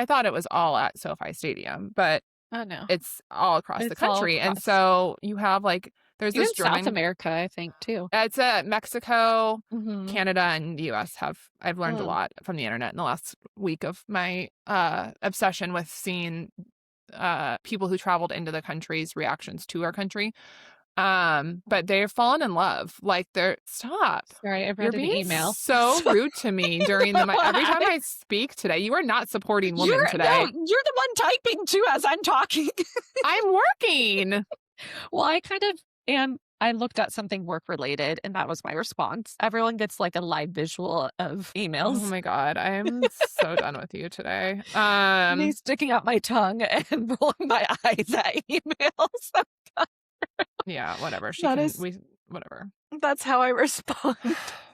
thought it was all at SoFi Stadium, but no, it's all across the country. And so you have like there's even this German, South America, I think too. It's Mexico, Canada, and the US I've learned a lot from the internet in the last week of my obsession with seeing people who traveled into the country's reactions to our country. But they've fallen in love. Like stop. Sorry, I've read You're an being email. So rude to me during every time I speak today. You are not supporting women today. No, you're the one typing too as I'm talking. I'm working. Well, I kind of am. I looked at something work related and that was my response. Everyone gets like a live visual of emails. Oh my God. I'm so done with you today. Me sticking out my tongue and rolling my eyes at emails. Yeah, whatever. Whatever. That's how I respond.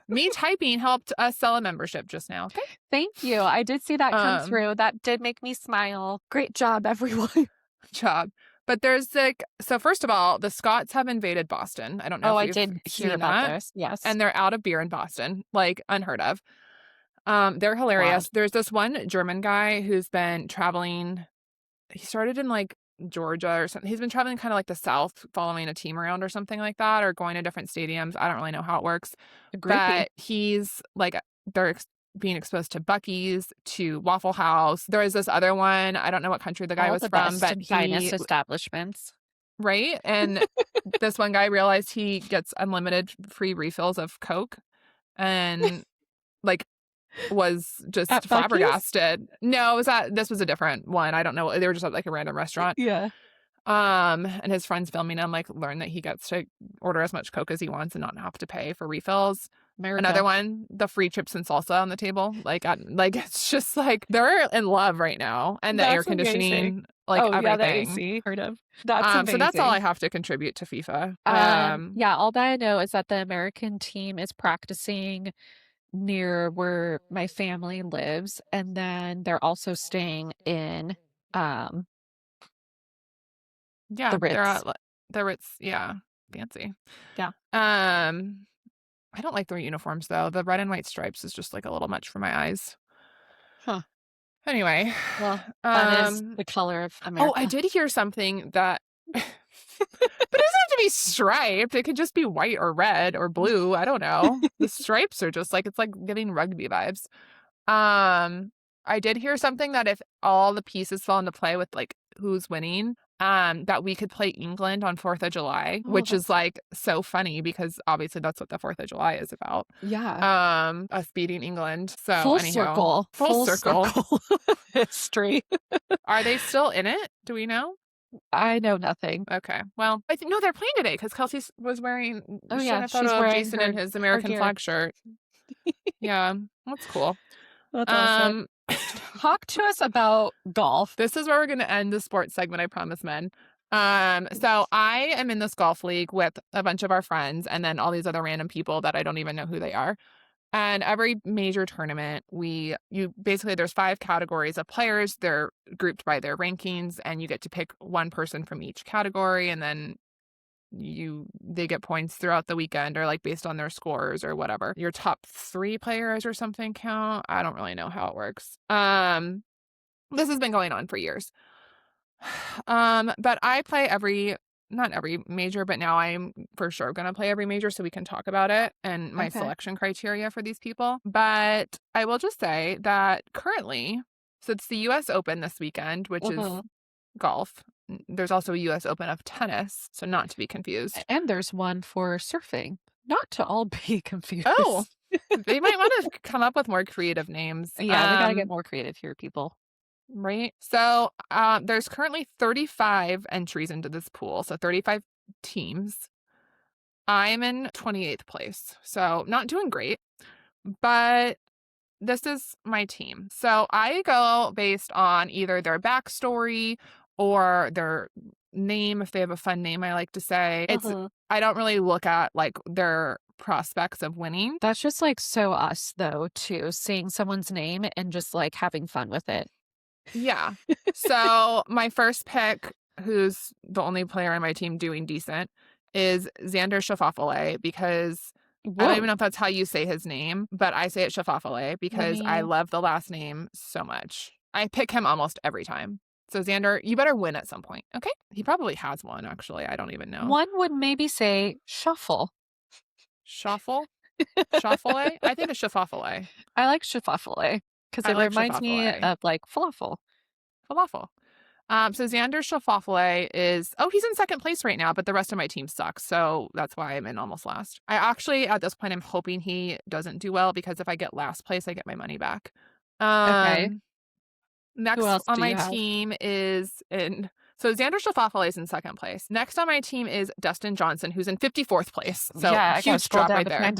Me typing helped us sell a membership just now. Okay. Thank you. I did see that come through. That did make me smile. Great job, everyone. Job. But there's like, so first of all, the Scots have invaded Boston. I don't know. I did hear about this. Yes. And they're out of beer in Boston, like unheard of. They're hilarious. Wow. There's this one German guy who's been traveling. He started in like Georgia or something. He's been traveling kind of like the South, following a team around or something like that, or going to different stadiums. I don't really know how it works. But he's like, they're being exposed to Buc-ee's, to Waffle House. There is this other one. I don't know what country the guy was from, but finest establishments. Right. And this one guy realized he gets unlimited free refills of Coke and like was just flabbergasted. No, this was a different one. I don't know. They were just at like a random restaurant. Yeah. And his friend's filming him like learn that he gets to order as much Coke as he wants and not have to pay for refills. America. Another one, the free chips and salsa on the table. Like it's just like they're in love right now, and the air conditioning, amazing. Everything. Yeah, the AC. Heard of. That's amazing. So that's all I have to contribute to FIFA. Yeah, all that I know is that the American team is practicing near where my family lives, and then they're also staying in the Ritz. They're at the Ritz. Yeah, fancy. Yeah. I don't like their uniforms though. The red and white stripes is just like a little much for my eyes. Huh. Anyway. Well, that is the color of America. Oh, I did hear something that but it doesn't have to be striped. It could just be white or red or blue. I don't know. The stripes are just like, it's like giving rugby vibes. I did hear something that if all the pieces fall into play with like who's winning, that we could play England on 4th of July, which is like so funny because obviously that's what the 4th of July is about. Yeah. Us beating England. So Full anyhow, circle. Full circle history. Are they still in it? Do we know? I know nothing. Okay. Well, I think no, they're playing today because Kelsey was wearing. Oh yeah, a photo of Jason in his American flag shirt. Yeah, that's cool. That's awesome. Talk to us about golf. This is where we're going to end the sports segment, I promise, men. So I am in this golf league with a bunch of our friends and then all these other random people that I don't even know who they are. And every major tournament, basically there's 5 categories of players. They're grouped by their rankings, and you get to pick one person from each category, and then they get points throughout the weekend or like based on their scores or whatever. Your top 3 players or something count. I don't really know how it works. This has been going on for years. But I play not every major, but now I'm for sure going to play every major so we can talk about it and my selection criteria for these people. But I will just say that currently, so it's the US Open this weekend, which is golf. There's also a US Open of tennis, so not to be confused. And there's one for surfing. Not to all be confused. Oh, they might want to come up with more creative names. Yeah, we got to get more creative here, people. Right. So there's currently 35 entries into this pool. So 35 teams. I'm in 28th place. So not doing great, but this is my team. So I go based on either their backstory or their name. If they have a fun name, I like to say. I don't really look at like their prospects of winning. That's just like so us though, too, seeing someone's name and just like having fun with it. Yeah. So my first pick, who's the only player on my team doing decent, is Xander Schauffele because I don't even know if that's how you say his name, but I say it Schauffele because I love the last name so much. I pick him almost every time. So Xander, you better win at some point. Okay? He probably has one, actually. I don't even know. One would maybe say shuffle. Shuffle? Schauffele? I think it's Schauffele. I like Schauffele because it reminds me of like falafel. Falafel. So Xander Schauffele he's in second place right now, but the rest of my team sucks. So that's why I'm in almost last. I actually, at this point, I'm hoping he doesn't do well because if I get last place, I get my money back. Okay. Next on my team so Xander Schauffele is in second place. Next on my team is Dustin Johnson, who's in 54th place. So huge drop right there.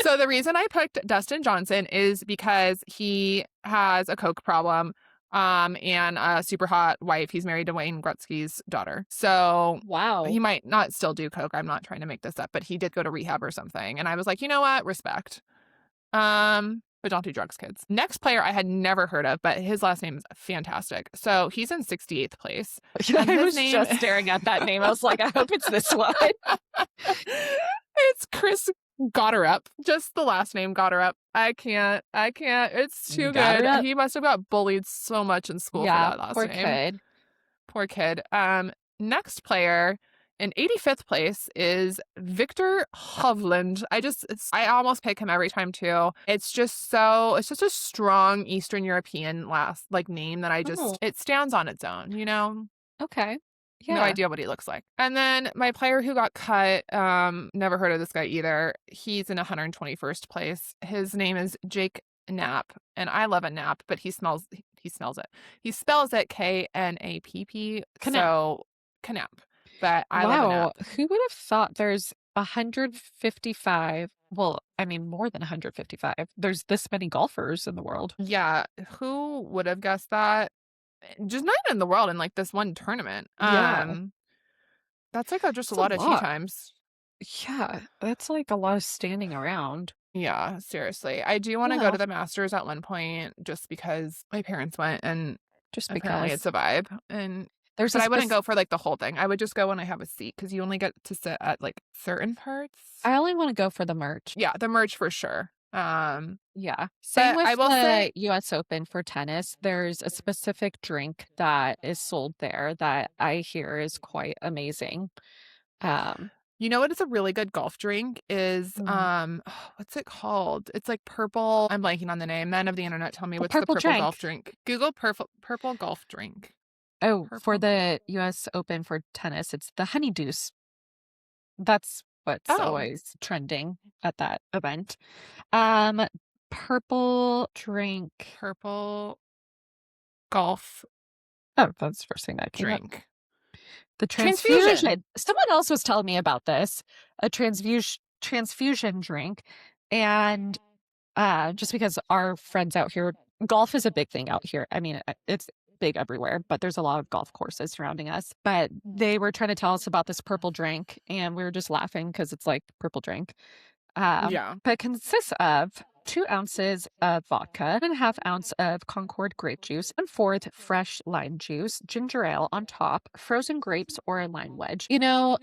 So the reason I picked Dustin Johnson is because he has a coke problem and a super hot wife. He's married to Wayne Gretzky's daughter. So he might not still do coke. I'm not trying to make this up, but he did go to rehab or something. And I was like, you know what? Respect. But don't do drugs, kids. Next player I had never heard of, but his last name is fantastic. So he's in 68th place. I was just staring at that name. I was like, I hope it's this one. It's Chris Gotterup. Just the last name Gotterup. I can't. It's too good. He must have got bullied so much in school for that last name. Poor kid. Next player in 85th place is Victor Hovland. I almost pick him every time too. It's just a strong Eastern European last name that it stands on its own, you know? Okay. Yeah. No idea what he looks like. And then my player who got cut, never heard of this guy either. He's in 121st place. His name is Jake Knapp, and I love a nap, but he smells it. He spells it Knapp. So Knapp. But I love a nap. Who would have thought there's 155? Well, I mean, more than 155. There's this many golfers in the world. Yeah. Who would have guessed that? Just not even in the world, in like this one tournament. Yeah. That's like just a lot of tee times. Yeah. That's like a lot of standing around. Yeah, seriously. I do want to go to the Masters at one point just because my parents went and apparently it's a vibe. But I wouldn't go for like the whole thing. I would just go when I have a seat because you only get to sit at like certain parts. I only want to go for the merch. Yeah, the merch for sure. Yeah. Same with the US Open for tennis. There's a specific drink that is sold there that I hear is quite amazing. You know what is a really good golf drink is what's it called? It's like purple. I'm blanking on the name. Men of the internet, tell me what's the purple golf drink. Google purple golf drink. Oh, for Purple. the US Open for tennis, it's the honey deuce. That's what's always trending at that event. Purple drink. Purple golf Oh, that's the first thing that came up. drink. The Transfusion. Someone else was telling me about this. A transfusion drink. And just because our friends out here, golf is a big thing out here. I mean, it's big everywhere, but there's a lot of golf courses surrounding us. But they were trying to tell us about this purple drink, and we were just laughing because it's like purple drink. Yeah. But it consists of 2 ounces of vodka, 1.5 ounce of Concord grape juice, 1/4 fresh lime juice, ginger ale on top, frozen grapes, or a lime wedge. You know,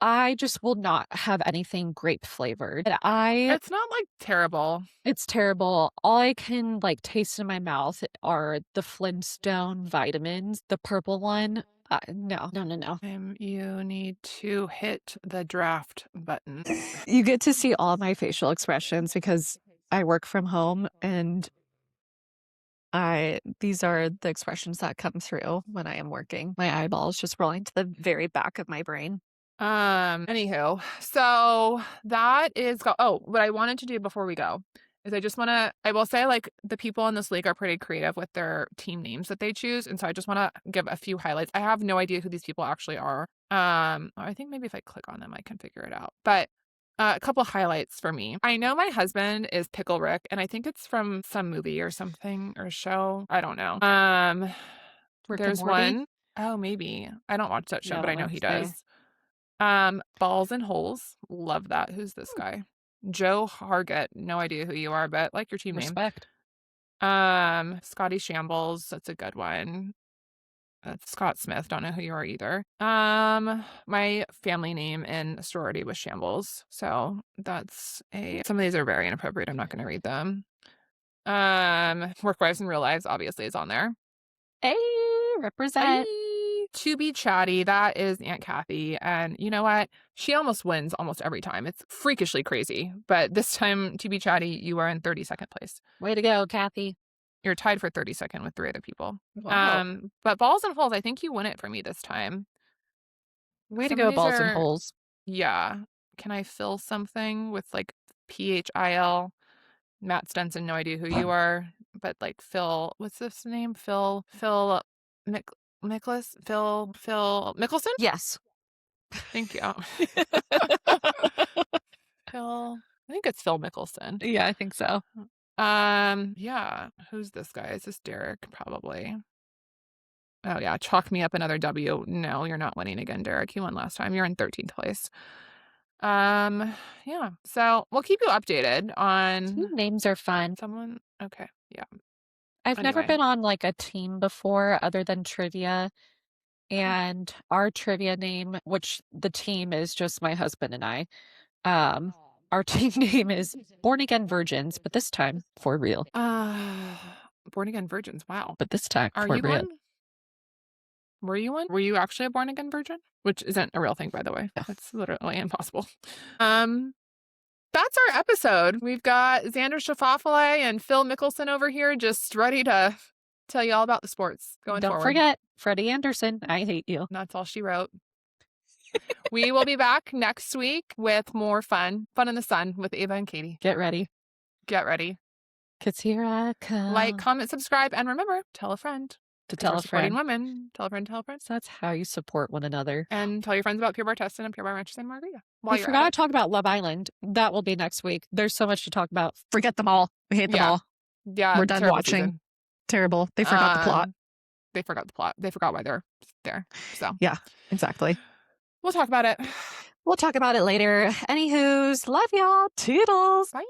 I just will not have anything grape flavored. It's not like terrible. It's terrible. All I can like taste in my mouth are the Flintstone vitamins, the purple one. No. You need to hit the draft button. You get to see all my facial expressions because I work from home, and these are the expressions that come through when I am working. My eyeballs just rolling to the very back of my brain. Anywho, so that is what I wanted to do before we go is I will say, like, the people in this league are pretty creative with their team names that they choose, and so I just want to give a few highlights. I have no idea who these people actually are. I think maybe if I click on them I can figure it out. But a couple highlights for me. I know my husband is Pickle Rick, and I think it's from some movie or something or show. I don't know. There's one. Oh, maybe. I don't watch that show, but I know he does. Balls and Holes. Love that. Who's this guy? Joe Hargett. No idea who you are, but like your team Respect. name. Scotty Shambles. That's a good one. That's Scott Smith. Don't know who you are either. My family name in sorority was Shambles. So some of these are very inappropriate. I'm not going to read them. Work Wives and Real Lives obviously is on there. Hey, represent. To Be Chatty, that is Aunt Kathy. And you know what? She almost wins almost every time. It's freakishly crazy. But this time, To Be Chatty, you are in 32nd place. Way to go, Kathy. You're tied for 32nd with 3 other people. Wow. But Balls and Holes, I think you win it for me this time. Way to go, Balls and Holes. Yeah. Can I fill something with like PHIL? Matt Stenson, no idea who you are. But like Phil, what's this name? Phil Mickelson? Yes. Thank you. Phil, I think it's Phil Mickelson. Yeah, I think so. Yeah. Who's this guy? Is this Derek? Probably. Oh yeah, chalk me up another W. No, you're not winning again, Derek. You won last time. You're in 13th place. Yeah. So we'll keep you updated on. Team names are fun. Someone. Okay. Yeah. I've never been on like a team before other than trivia. And our trivia name, which the team is just my husband and I, our team name is Born Again Virgins, but this time for real. Born Again Virgins. Wow. But this time for real. One? Were you one? Were you actually a born again virgin? Which isn't a real thing, by the way. Yeah. That's literally impossible. That's our episode. We've got Xander Schauffele and Phil Mickelson over here just ready to tell you all about the sports going forward. Don't forget, Freddie Anderson, I hate you. That's all she wrote. We will be back next week with more fun in the sun with Ava and Katie. Get ready. Get ready. 'Cause here I come. Like, comment, subscribe, and remember, tell a friend. To tell a friend. Women. Tell a friend, tell a friend. So that's how you support one another. And tell your friends about Pure Bar Testin and Pure Bar Ranch and Margarita. I forgot to talk about Love Island. That will be next week. There's so much to talk about. Forget them all. We hate them all. Yeah. We're done watching. Season. Terrible. They forgot the plot. They forgot the plot. They forgot why they're there. So yeah, exactly. We'll talk about it. We'll talk about it later. Anywho's, love y'all. Toodles. Bye.